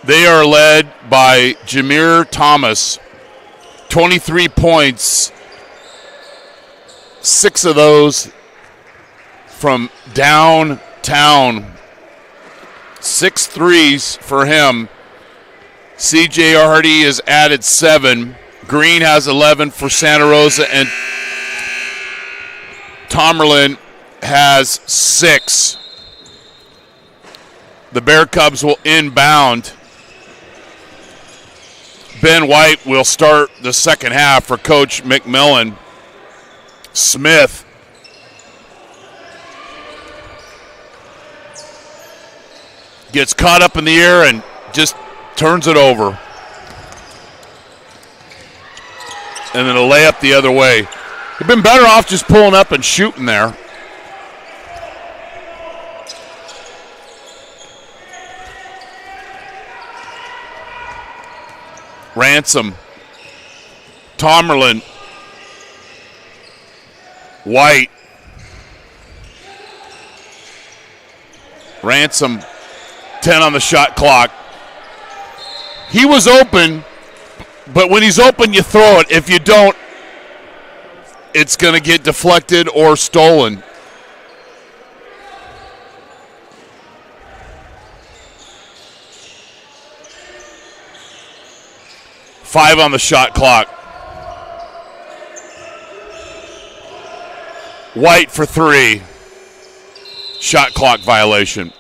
They are led by Jameer Thomas. 23 points. 6 of those from downtown. 6 threes for him. CJ Hardy has added 7. Green has 11 for Santa Rosa, and Tomerlin has 6. The Bear Cubs will inbound. Ben White will start the second half for Coach McMillan. Smith gets caught up in the air and just turns it over. And then a layup the other way. They've been better off just pulling up and shooting there. Ransom. Tomerlin. White. Ransom. 10 on the shot clock. He was open, but when he's open, you throw it. If you don't, it's going to get deflected or stolen. Five on the shot clock. White for three. Shot clock violation.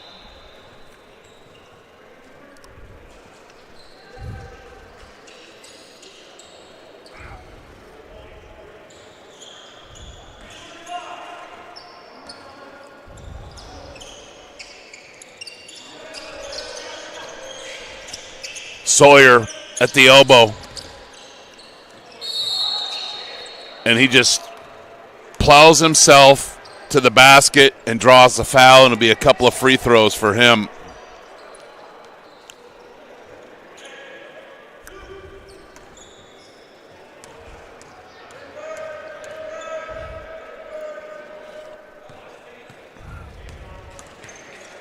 Sawyer at the elbow. And he just plows himself to the basket and draws the foul, and it'll be a couple of free throws for him.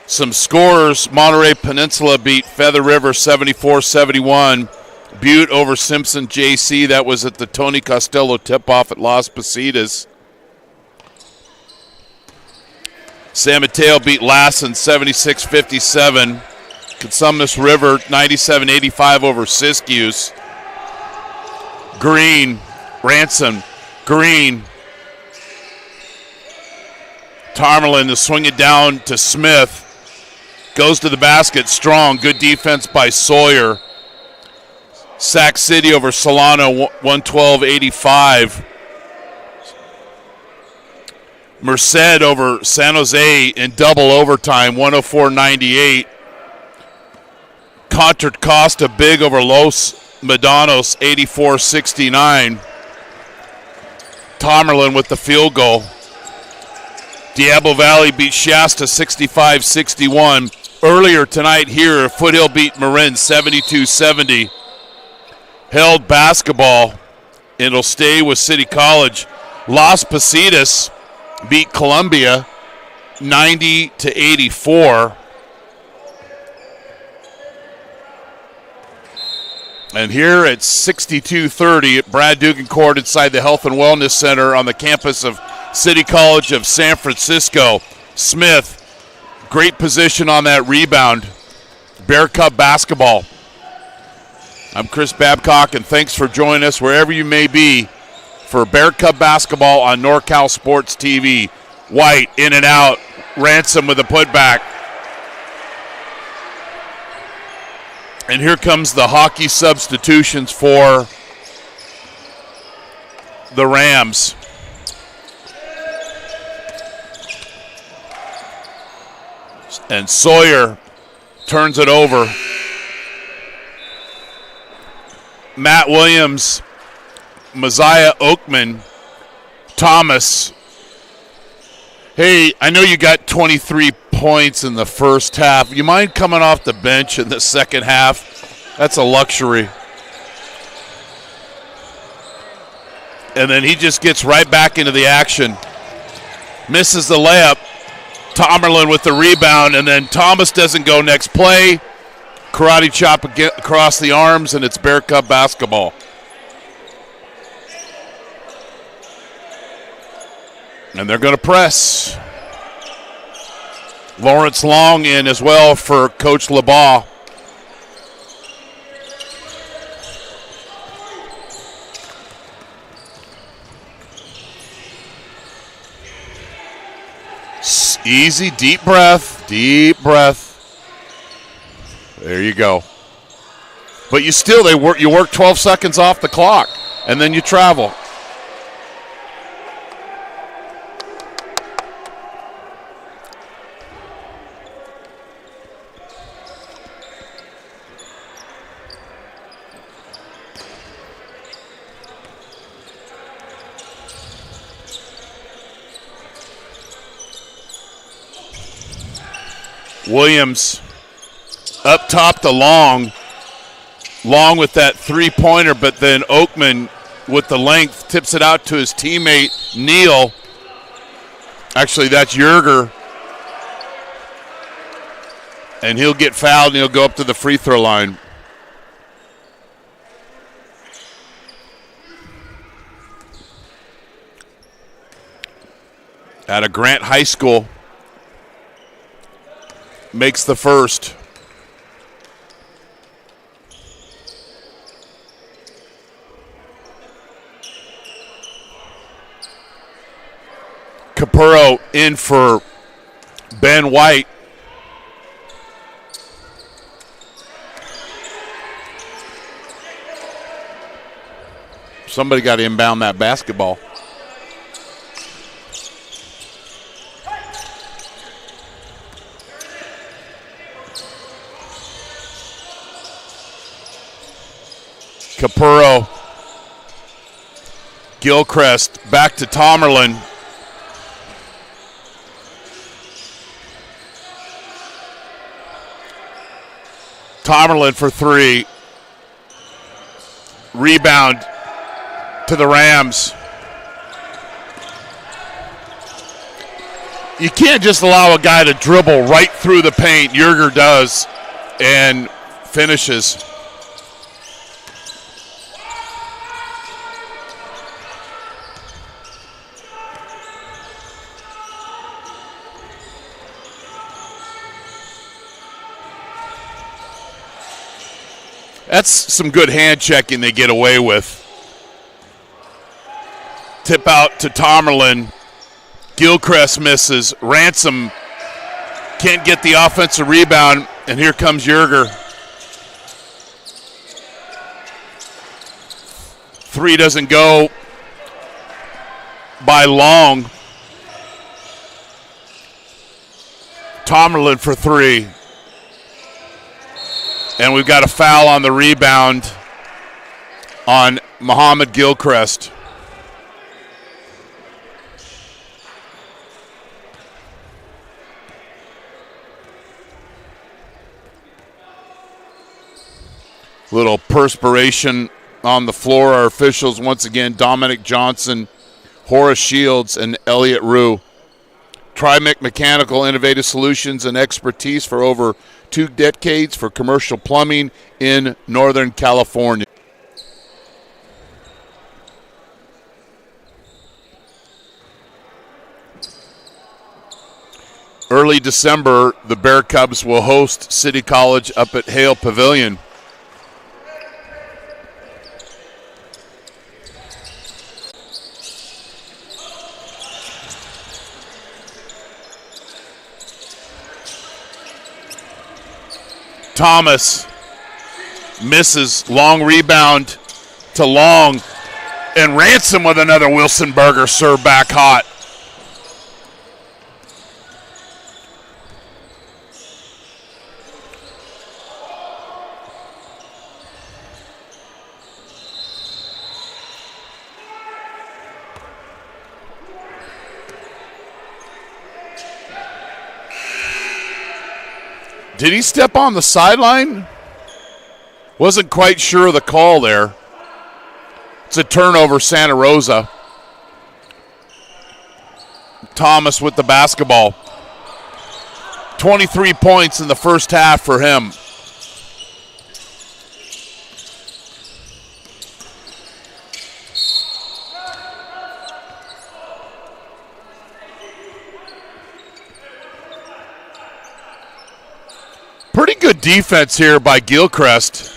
Some scorers: Monterey Peninsula beat Feather River 74-71. Butte over Simpson JC. That was at the Tony Costello tip-off at Las Positas. San Mateo beat Lassen 76-57. Cosumnes River 97-85 over Siskiyous. Green, Ransom, Green. Tarmelin to swing it down to Smith. Goes to the basket, strong. Good defense by Sawyer. Sac City over Solano, 112-85. Merced over San Jose in double overtime, 104-98. Contra Costa big over Los Medanos, 84-69. Tomerlin with the field goal. Diablo Valley beat Shasta 65-61. Earlier tonight here, Foothill beat Marin 72-70. Held basketball, and it'll stay with City College. Las Positas beat Columbia 90-84. And here at 62-30 at Brad Dugan Court inside the Health and Wellness Center on the campus of City College of San Francisco. Smith, great position on that rebound. Bear Cub basketball. I'm Chris Babcock, and thanks for joining us wherever you may be for Bear Cub basketball on NorCal Sports TV. White in and out. Ransom with a putback. And here comes the hockey substitutions for the Rams. And Sawyer turns it over. Matt Williams, Messiah Oakman, Thomas. Hey, I know you got 23 points in the first half. You mind coming off the bench in the second half? That's a luxury. And then he just gets right back into the action. Misses the layup. Tomerlin with the rebound, and then Thomas doesn't go next play. Karate chop across the arms, and it's Bear Cub basketball. And they're going to press. Lawrence Long in as well for Coach LeBaugh. Easy, deep breath, deep breath. There you go. But you work 12 seconds off the clock, and then you travel. Williams up top to Long with that three-pointer, but then Oakman with the length tips it out to his teammate Neal. Actually, that's Yerger. And he'll get fouled and he'll go up to the free throw line. out of Grant High School makes the first. Capurro in for Ben White. Somebody got to inbound that basketball. Capurro. Gilchrist back to Tomerlin. Tomerlin for three. Rebound to the Rams. You can't just allow a guy to dribble right through the paint. Yerger does and finishes. That's some good hand checking they get away with. Tip out to Tomerlin. Gilchrist misses. Ransom can't get the offensive rebound, and here comes Yerger. Three doesn't go by long. Tomerlin for three. And we've got a foul on the rebound on Muhammad Gilchrist. Little perspiration on the floor. Our officials, once again, Dominic Johnson, Horace Shields, and Elliot Rue. Trimec Mechanical Innovative Solutions and expertise for over 2 decades for commercial plumbing in Northern California. Early December, the Bear Cubs will host City College up at Hale Pavilion. Thomas misses. Long rebound to Long. And Ransom with another Wilson Burger serve back hot. Did he step on the sideline? Wasn't quite sure of the call there. It's a turnover, Santa Rosa. Thomas with the basketball. 23 points in the first half for him. Pretty good defense here by Gilchrist.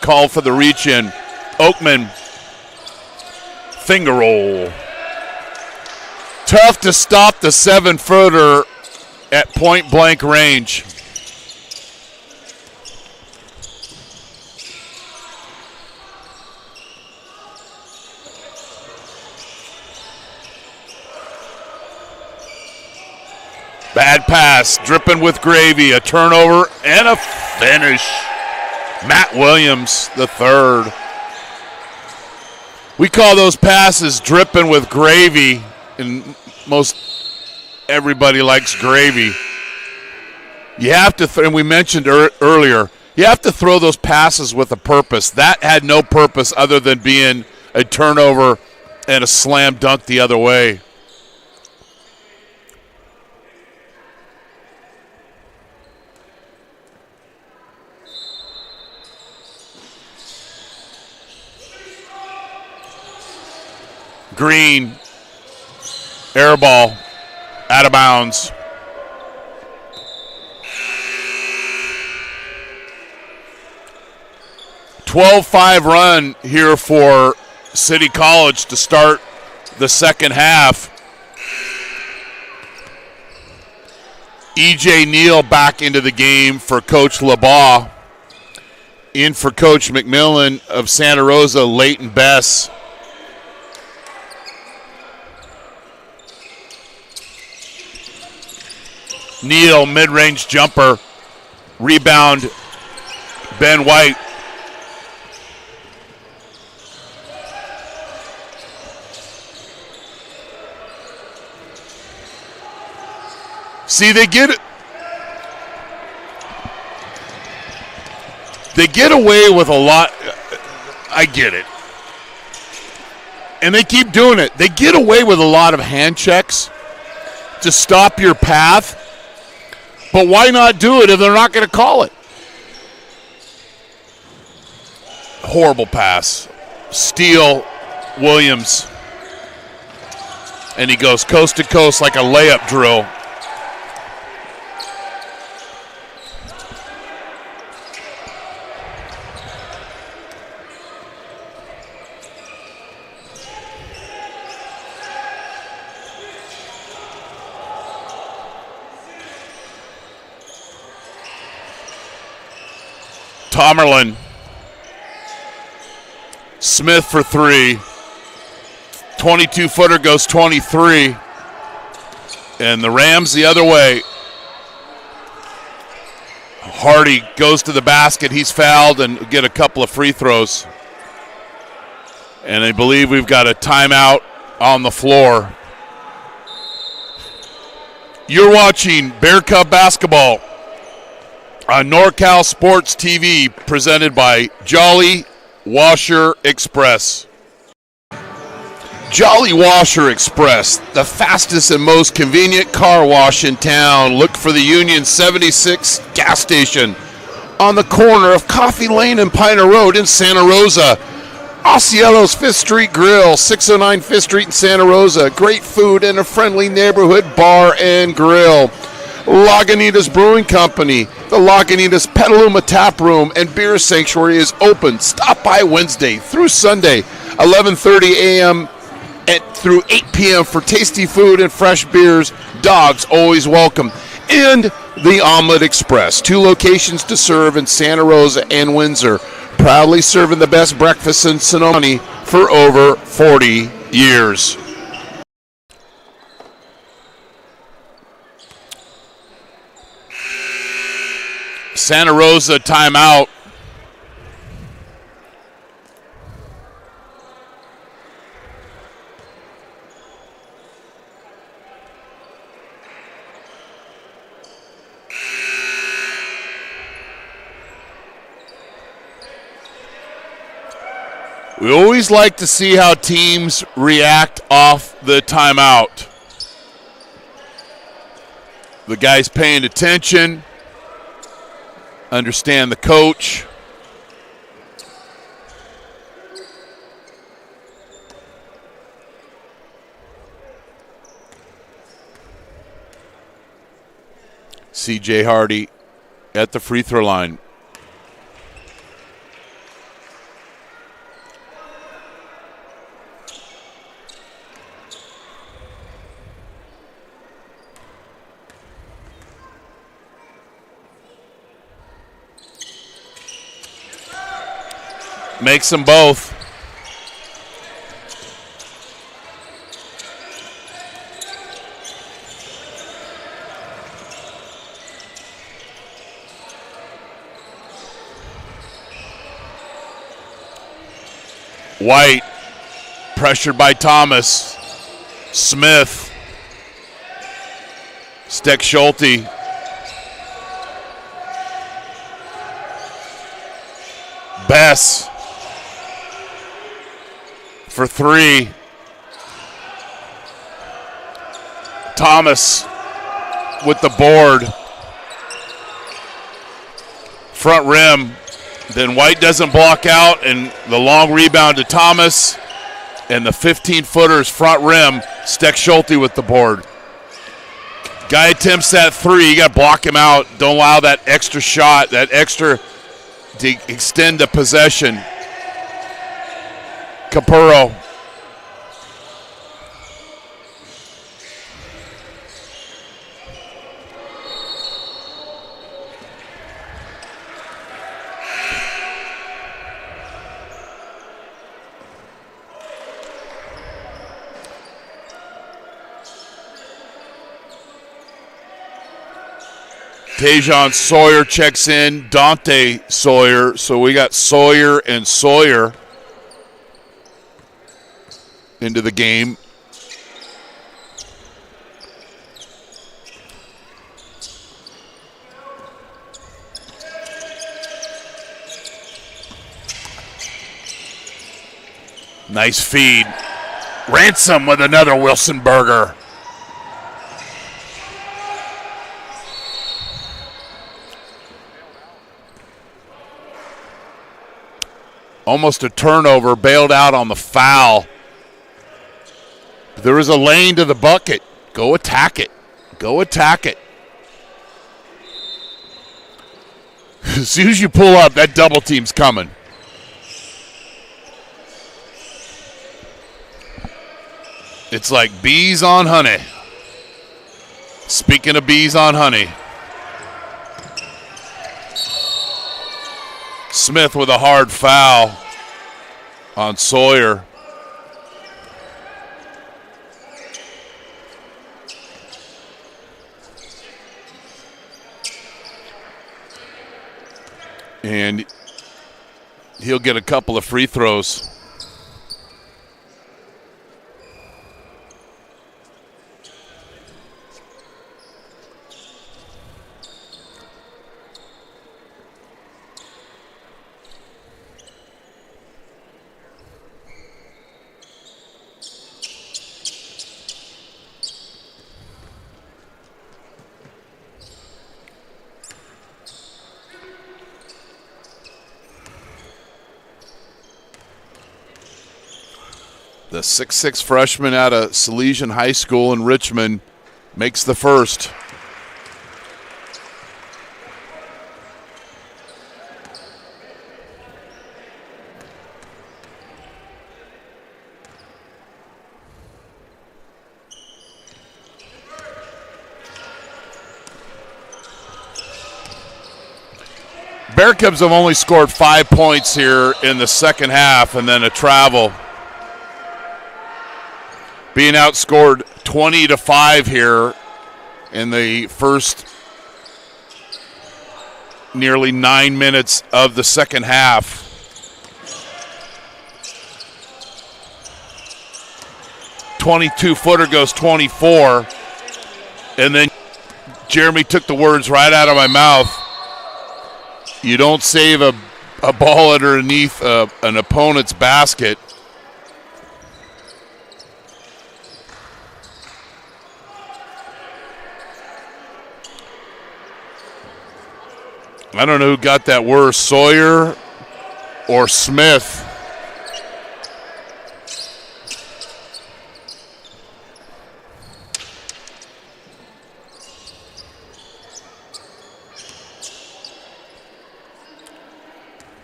Call for the reach in. Oakman. Finger roll. Tough to stop the 7-footer at point blank range. Bad pass, dripping with gravy, a turnover, and a finish. Matt Williams, the third. We call those passes dripping with gravy, and most everybody likes gravy. You have to, and we mentioned earlier, you have to throw those passes with a purpose. That had no purpose other than being a turnover and a slam dunk the other way. Green, air ball, out of bounds. "12-5 run here for City College to start the second half. E.J. Neal back into the game for Coach LeBaugh. In for Coach McMillan of Santa Rosa, Leighton Bess. Neal, mid-range jumper. Rebound, Ben White. See, they get away with a lot. I get it. And they keep doing it. They get away with a lot of hand checks to stop your path. But why not do it if they're not going to call it? Horrible pass. Steal, Williams. And he goes coast to coast like a layup drill. Tomerlin. Smith for three. 22-footer goes 23. And the Rams the other way. Hardy goes to the basket. He's fouled and get a couple of free throws. And I believe we've got a timeout on the floor. You're watching Bear Cub basketball on NorCal Sports TV, presented by Jolly Washer Express. Jolly Washer Express, the fastest and most convenient car wash in town. Look for the Union 76 gas station on the corner of Coffee Lane and Piner Road in Santa Rosa. Osceolo's Fifth Street Grill, 609 Fifth Street in Santa Rosa. Great food and a friendly neighborhood bar and grill. Lagunitas Brewing Company, the Lagunitas Petaluma Tap Room and Beer Sanctuary is open. Stop by Wednesday through Sunday, 11:30 a.m. through 8 p.m. for tasty food and fresh beers. Dogs always welcome. And the Omelet Express, 2 locations to serve in Santa Rosa and Windsor. Proudly serving the best breakfast in Sonoma for over 40 years. Santa Rosa timeout. We always like to see how teams react off the timeout. The guys paying attention, understand the coach. C.J. Hardy at the free throw line. Makes them both. White, pressured by Thomas. Smith. Steck Schulte. Bess. For three. Thomas with the board. Front rim. Then White doesn't block out, and the long rebound to Thomas. And the 15-footers front rim, Steck Schulte with the board. Guy attempts that three. You got to block him out. Don't allow that extra shot, that extra to extend the possession. Capurro. Tajon Sawyer checks in, Dante Sawyer. So we got Sawyer and Sawyer into the game. Nice feed. Ransom with another Wilson burger. Almost a turnover, bailed out on the foul. There is a lane to the bucket. Go attack it. Go attack it. As soon as you pull up, that double team's coming. It's like bees on honey. Speaking of bees on honey. Smith with a hard foul on Sawyer. And he'll get a couple of free throws. The 6'6" freshman out of Salesian High School in Richmond makes the first. Bear Cubs have only scored 5 points here in the second half and then a travel. Being outscored 20-5 here in the first nearly 9 minutes of the second half. "22-footer goes 24, and then Jeremy took the words right out of my mouth. You don't save a ball underneath an opponent's basket. I don't know who got that worse, Sawyer or Smith.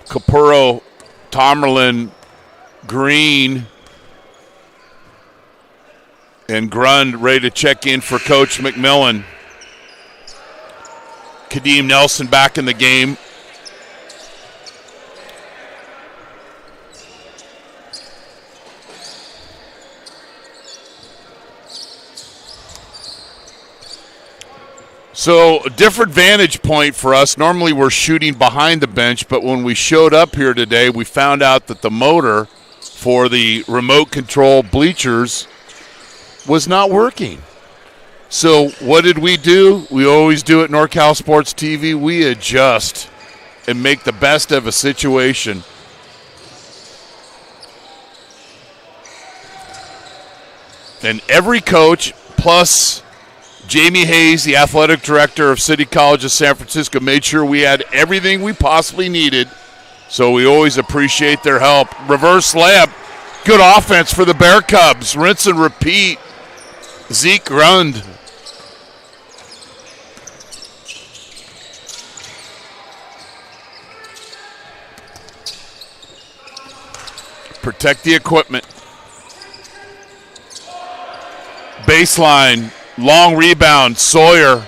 Capurro, Tomerlin, Green, and Grund ready to check in for Coach McMillan. Kadeem Nelson back in the game. So a different vantage point for us. Normally we're shooting behind the bench, but when we showed up here today, we found out that the motor for the remote control bleachers was not working. So what did we do? We always do at NorCal Sports TV. We adjust and make the best of a situation. And every coach, plus Jamie Hayes, the athletic director of City College of San Francisco, made sure we had everything we possibly needed. So we always appreciate their help. Reverse layup. Good offense for the Bear Cubs. Rinse and repeat. Zeke Grund. Protect the equipment. Baseline. Long rebound. Sawyer.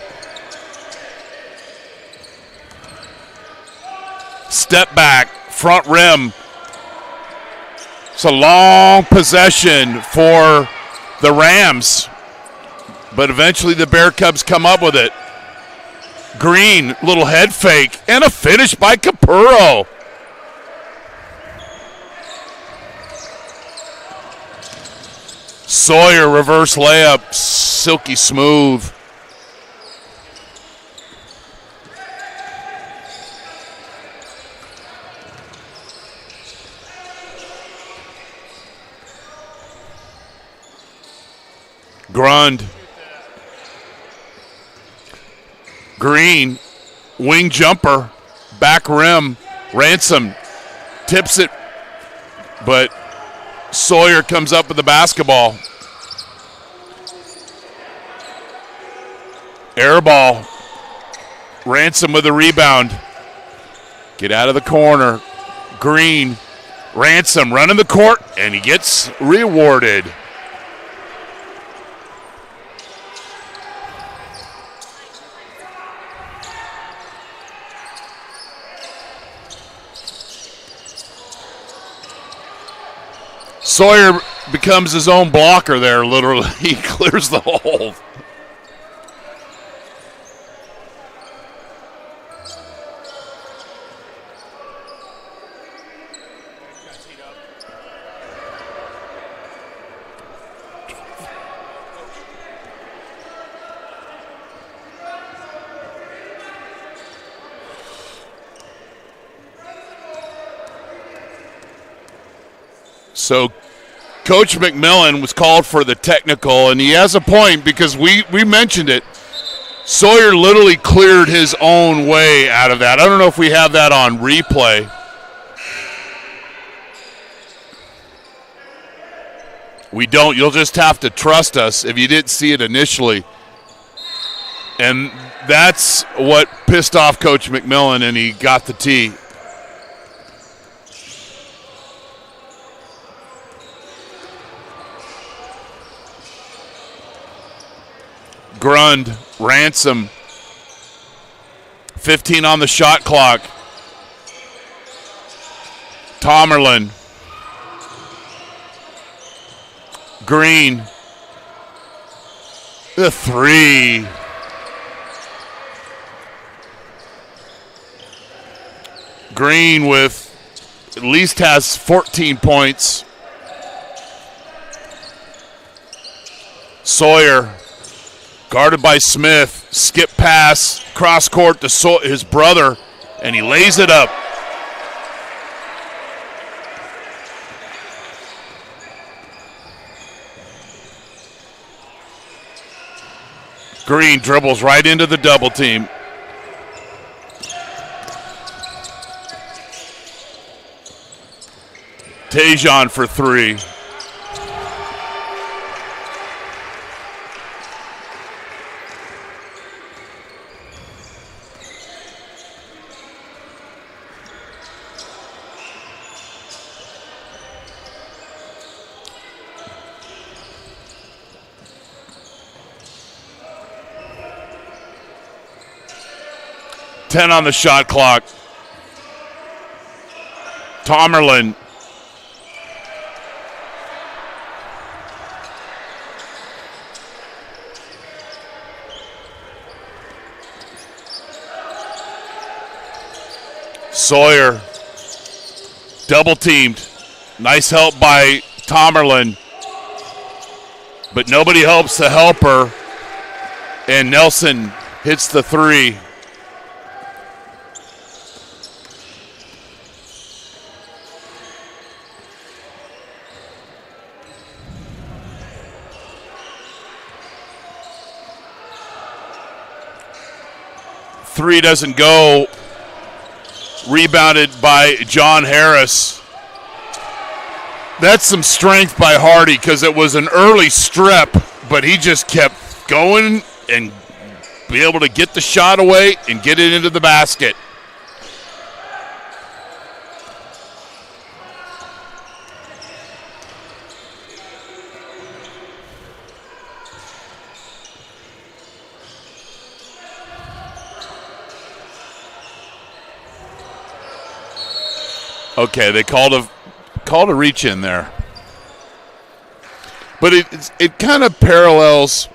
Step back. Front rim. It's a long possession for the Rams. But eventually the Bear Cubs come up with it. Green, little head fake, and a finish by Capurro. Sawyer, reverse layup, silky smooth. Grund. Green, wing jumper, back rim. Ransom tips it, but Sawyer comes up with the basketball. Air ball. Ransom with a rebound. Get out of the corner. Green. Ransom running the court, and he gets rewarded. Sawyer becomes his own blocker there, literally. He clears the hole. So Coach McMillan was called for the technical, and he has a point because we mentioned it. Sawyer literally cleared his own way out of that. I don't know if we have that on replay. We don't. You'll just have to trust us if you didn't see it initially. And that's what pissed off Coach McMillan, and he got the tee. Grund, Ransom, 15 on the shot clock. Tomerlin, Green, the three. Green with at least has 14 points. Sawyer. Guarded by Smith, skip pass, cross court to his brother, and he lays it up. Green dribbles right into the double team. Tajon for three. Ten on the shot clock. Tomerlin. Sawyer. Double teamed. Nice help by Tomerlin. But nobody helps the helper. And Nelson hits the three. Three doesn't go. Rebounded by John Harris. That's some strength by Hardy because it was an early strip, but he just kept going and be able to get the shot away and get it into the basket. Okay, they called a reach in there. But it kind of parallels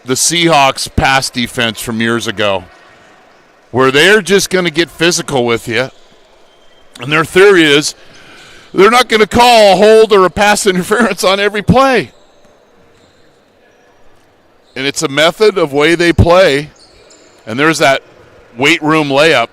the Seahawks pass defense from years ago, where they're just going to get physical with you. And their theory is they're not going to call a hold or a pass interference on every play. And it's a method of way they play. And there's that weight room layup.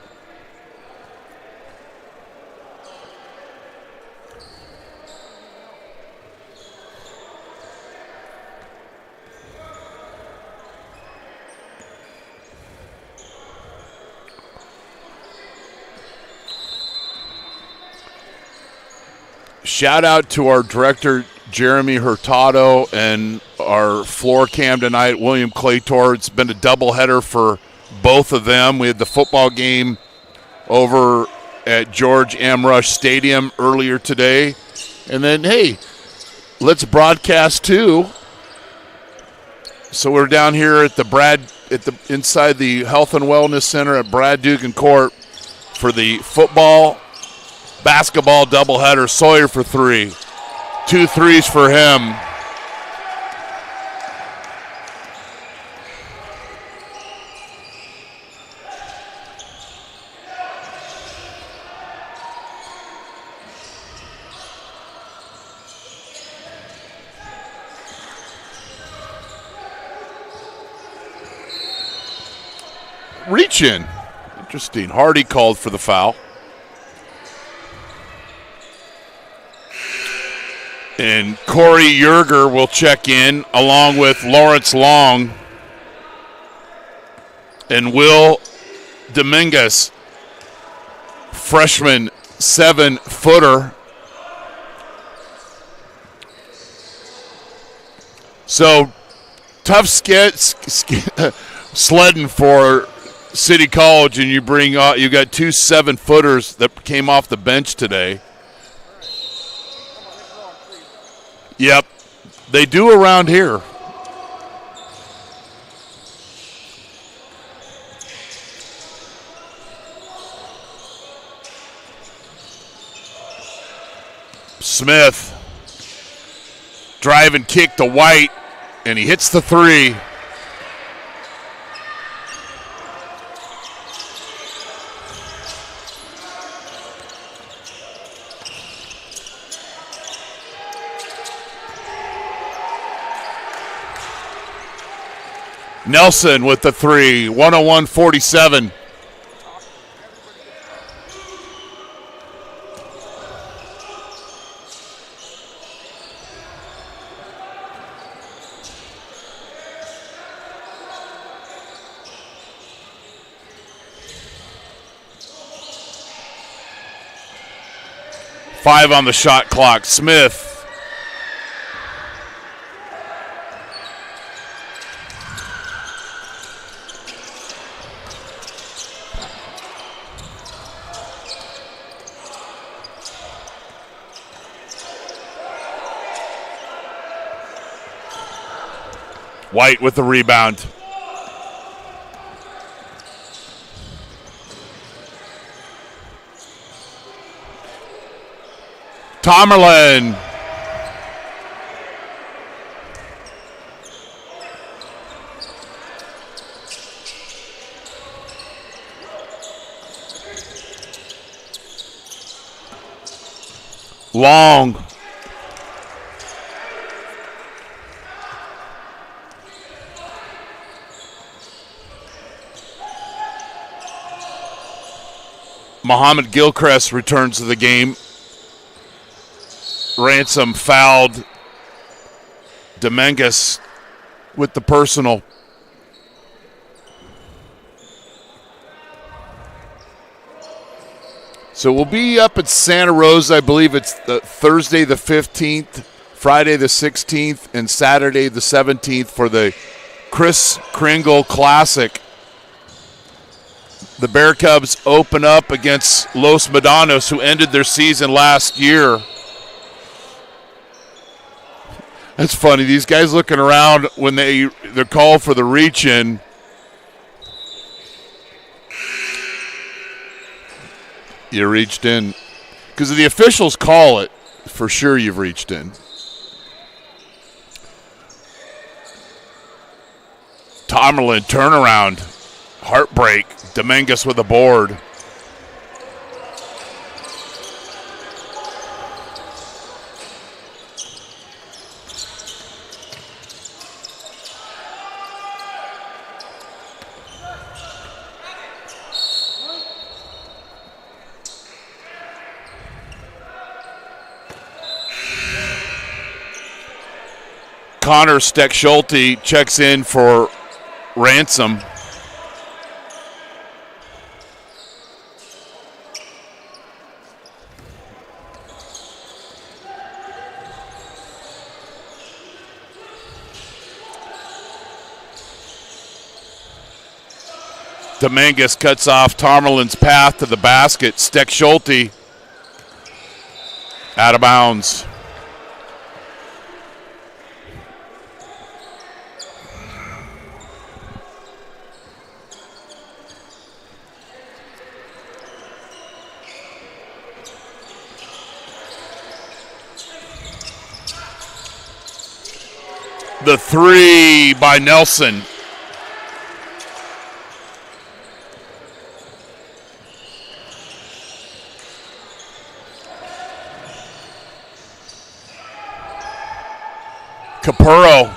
Shout out to our director, Jeremy Hurtado, and our floor cam tonight, William Claytor. It's been a doubleheader for both of them. We had the football game over at George Amrush Stadium earlier today. And then, hey, let's broadcast too. So we're down here at inside the Health and Wellness Center at Brad Dugan Court for the football basketball doubleheader. Sawyer for 3. 2 threes for him. Reach in. Interesting. Hardy called for the foul. And Corey Yerger will check in along with Lawrence Long and Will Dominguez, freshman 7-footer. So tough sledding for City College, and you got 2 7-footers that came off the bench today. Yep, they do around here. Smith, drive and kick to White, and he hits the 3. Nelson with the 3, 101-47. Five on the shot clock. Smith. White with the rebound. Tomerlin. Long. Muhammad Gilchrist returns to the game. Ransom fouled Dominguez with the personal. So we'll be up at Santa Rosa. I believe it's Thursday the 15th, Friday the 16th, and Saturday the 17th for the Kris Kringle Classic. The Bear Cubs open up against Los Medanos, who ended their season last year. That's funny. These guys looking around when they're called for the reach-in. You reached in. Because the officials call it, for sure you've reached in. Tomerlin, turnaround. Heartbreak. Dominguez with a board. Connor Steck-Schulte checks in for Ransom. Dominguez cuts off Tomerlin's path to the basket. Steck-Schulte out of bounds. The three by Nelson. Capurro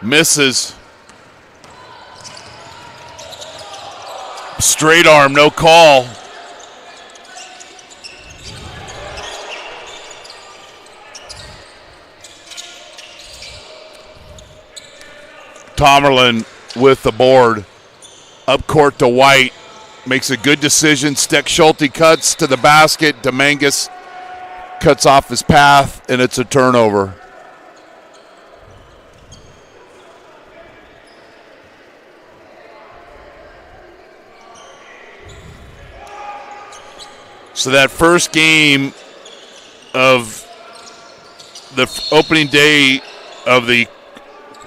misses. Straight arm, no call. Tomerlin with the board. Up court to White. Makes a good decision. Steck-Schulte cuts to the basket. Dominguez cuts off his path, and it's a turnover. So that first game of the opening day of the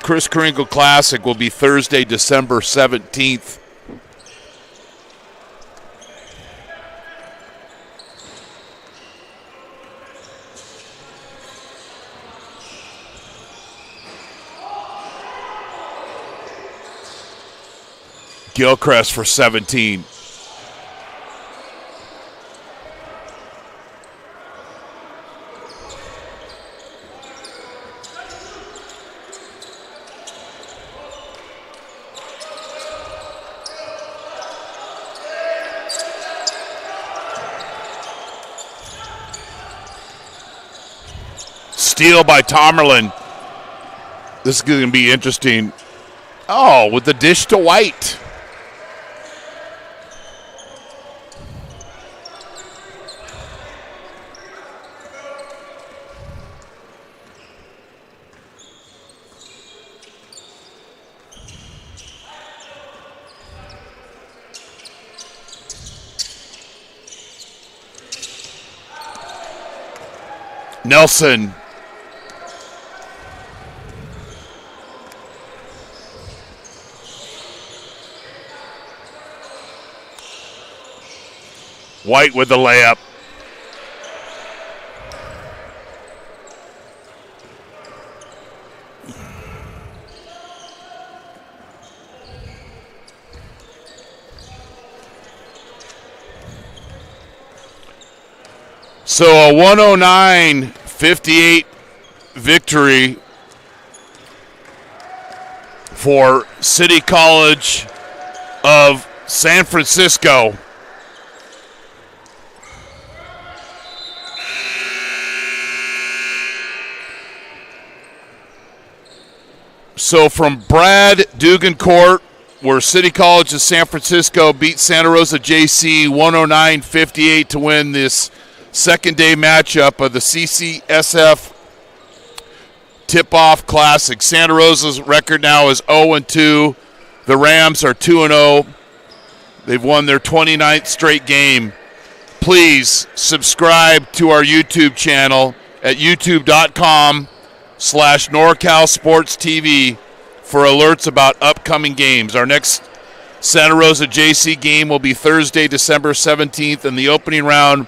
Kris Kringle Classic will be Thursday, December 17th. Gilchrist for 17. Steal by Tomerlin. This is going to be interesting. Oh, with the dish to White. Nelson. White with the layup. So a 109-58 victory for City College of San Francisco. So from Brad Dugancourt where City College of San Francisco beat Santa Rosa JC 109-58 to win this second-day matchup of the CCSF Tip-Off Classic. Santa Rosa's record now is 0-2. The Rams are 2-0. They've won their 29th straight game. Please subscribe to our YouTube channel at youtube.com/NorCalSportsTV for alerts about upcoming games. Our next Santa Rosa JC game will be Thursday, December 17th in the opening round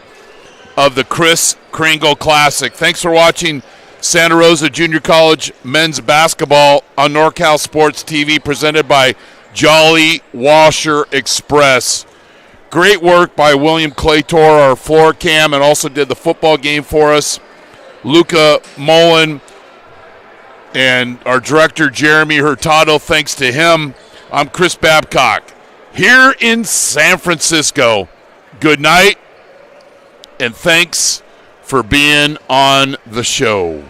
of the Kris Kringle Classic. Thanks for watching Santa Rosa Junior College men's basketball on NorCal Sports TV, presented by Jolly Washer Express. Great work by William Claytor, our floor cam, and also did the football game for us. Luca Mullen and our director, Jeremy Hurtado, thanks to him. I'm Chris Babcock here in San Francisco. Good night, and thanks for being on the show.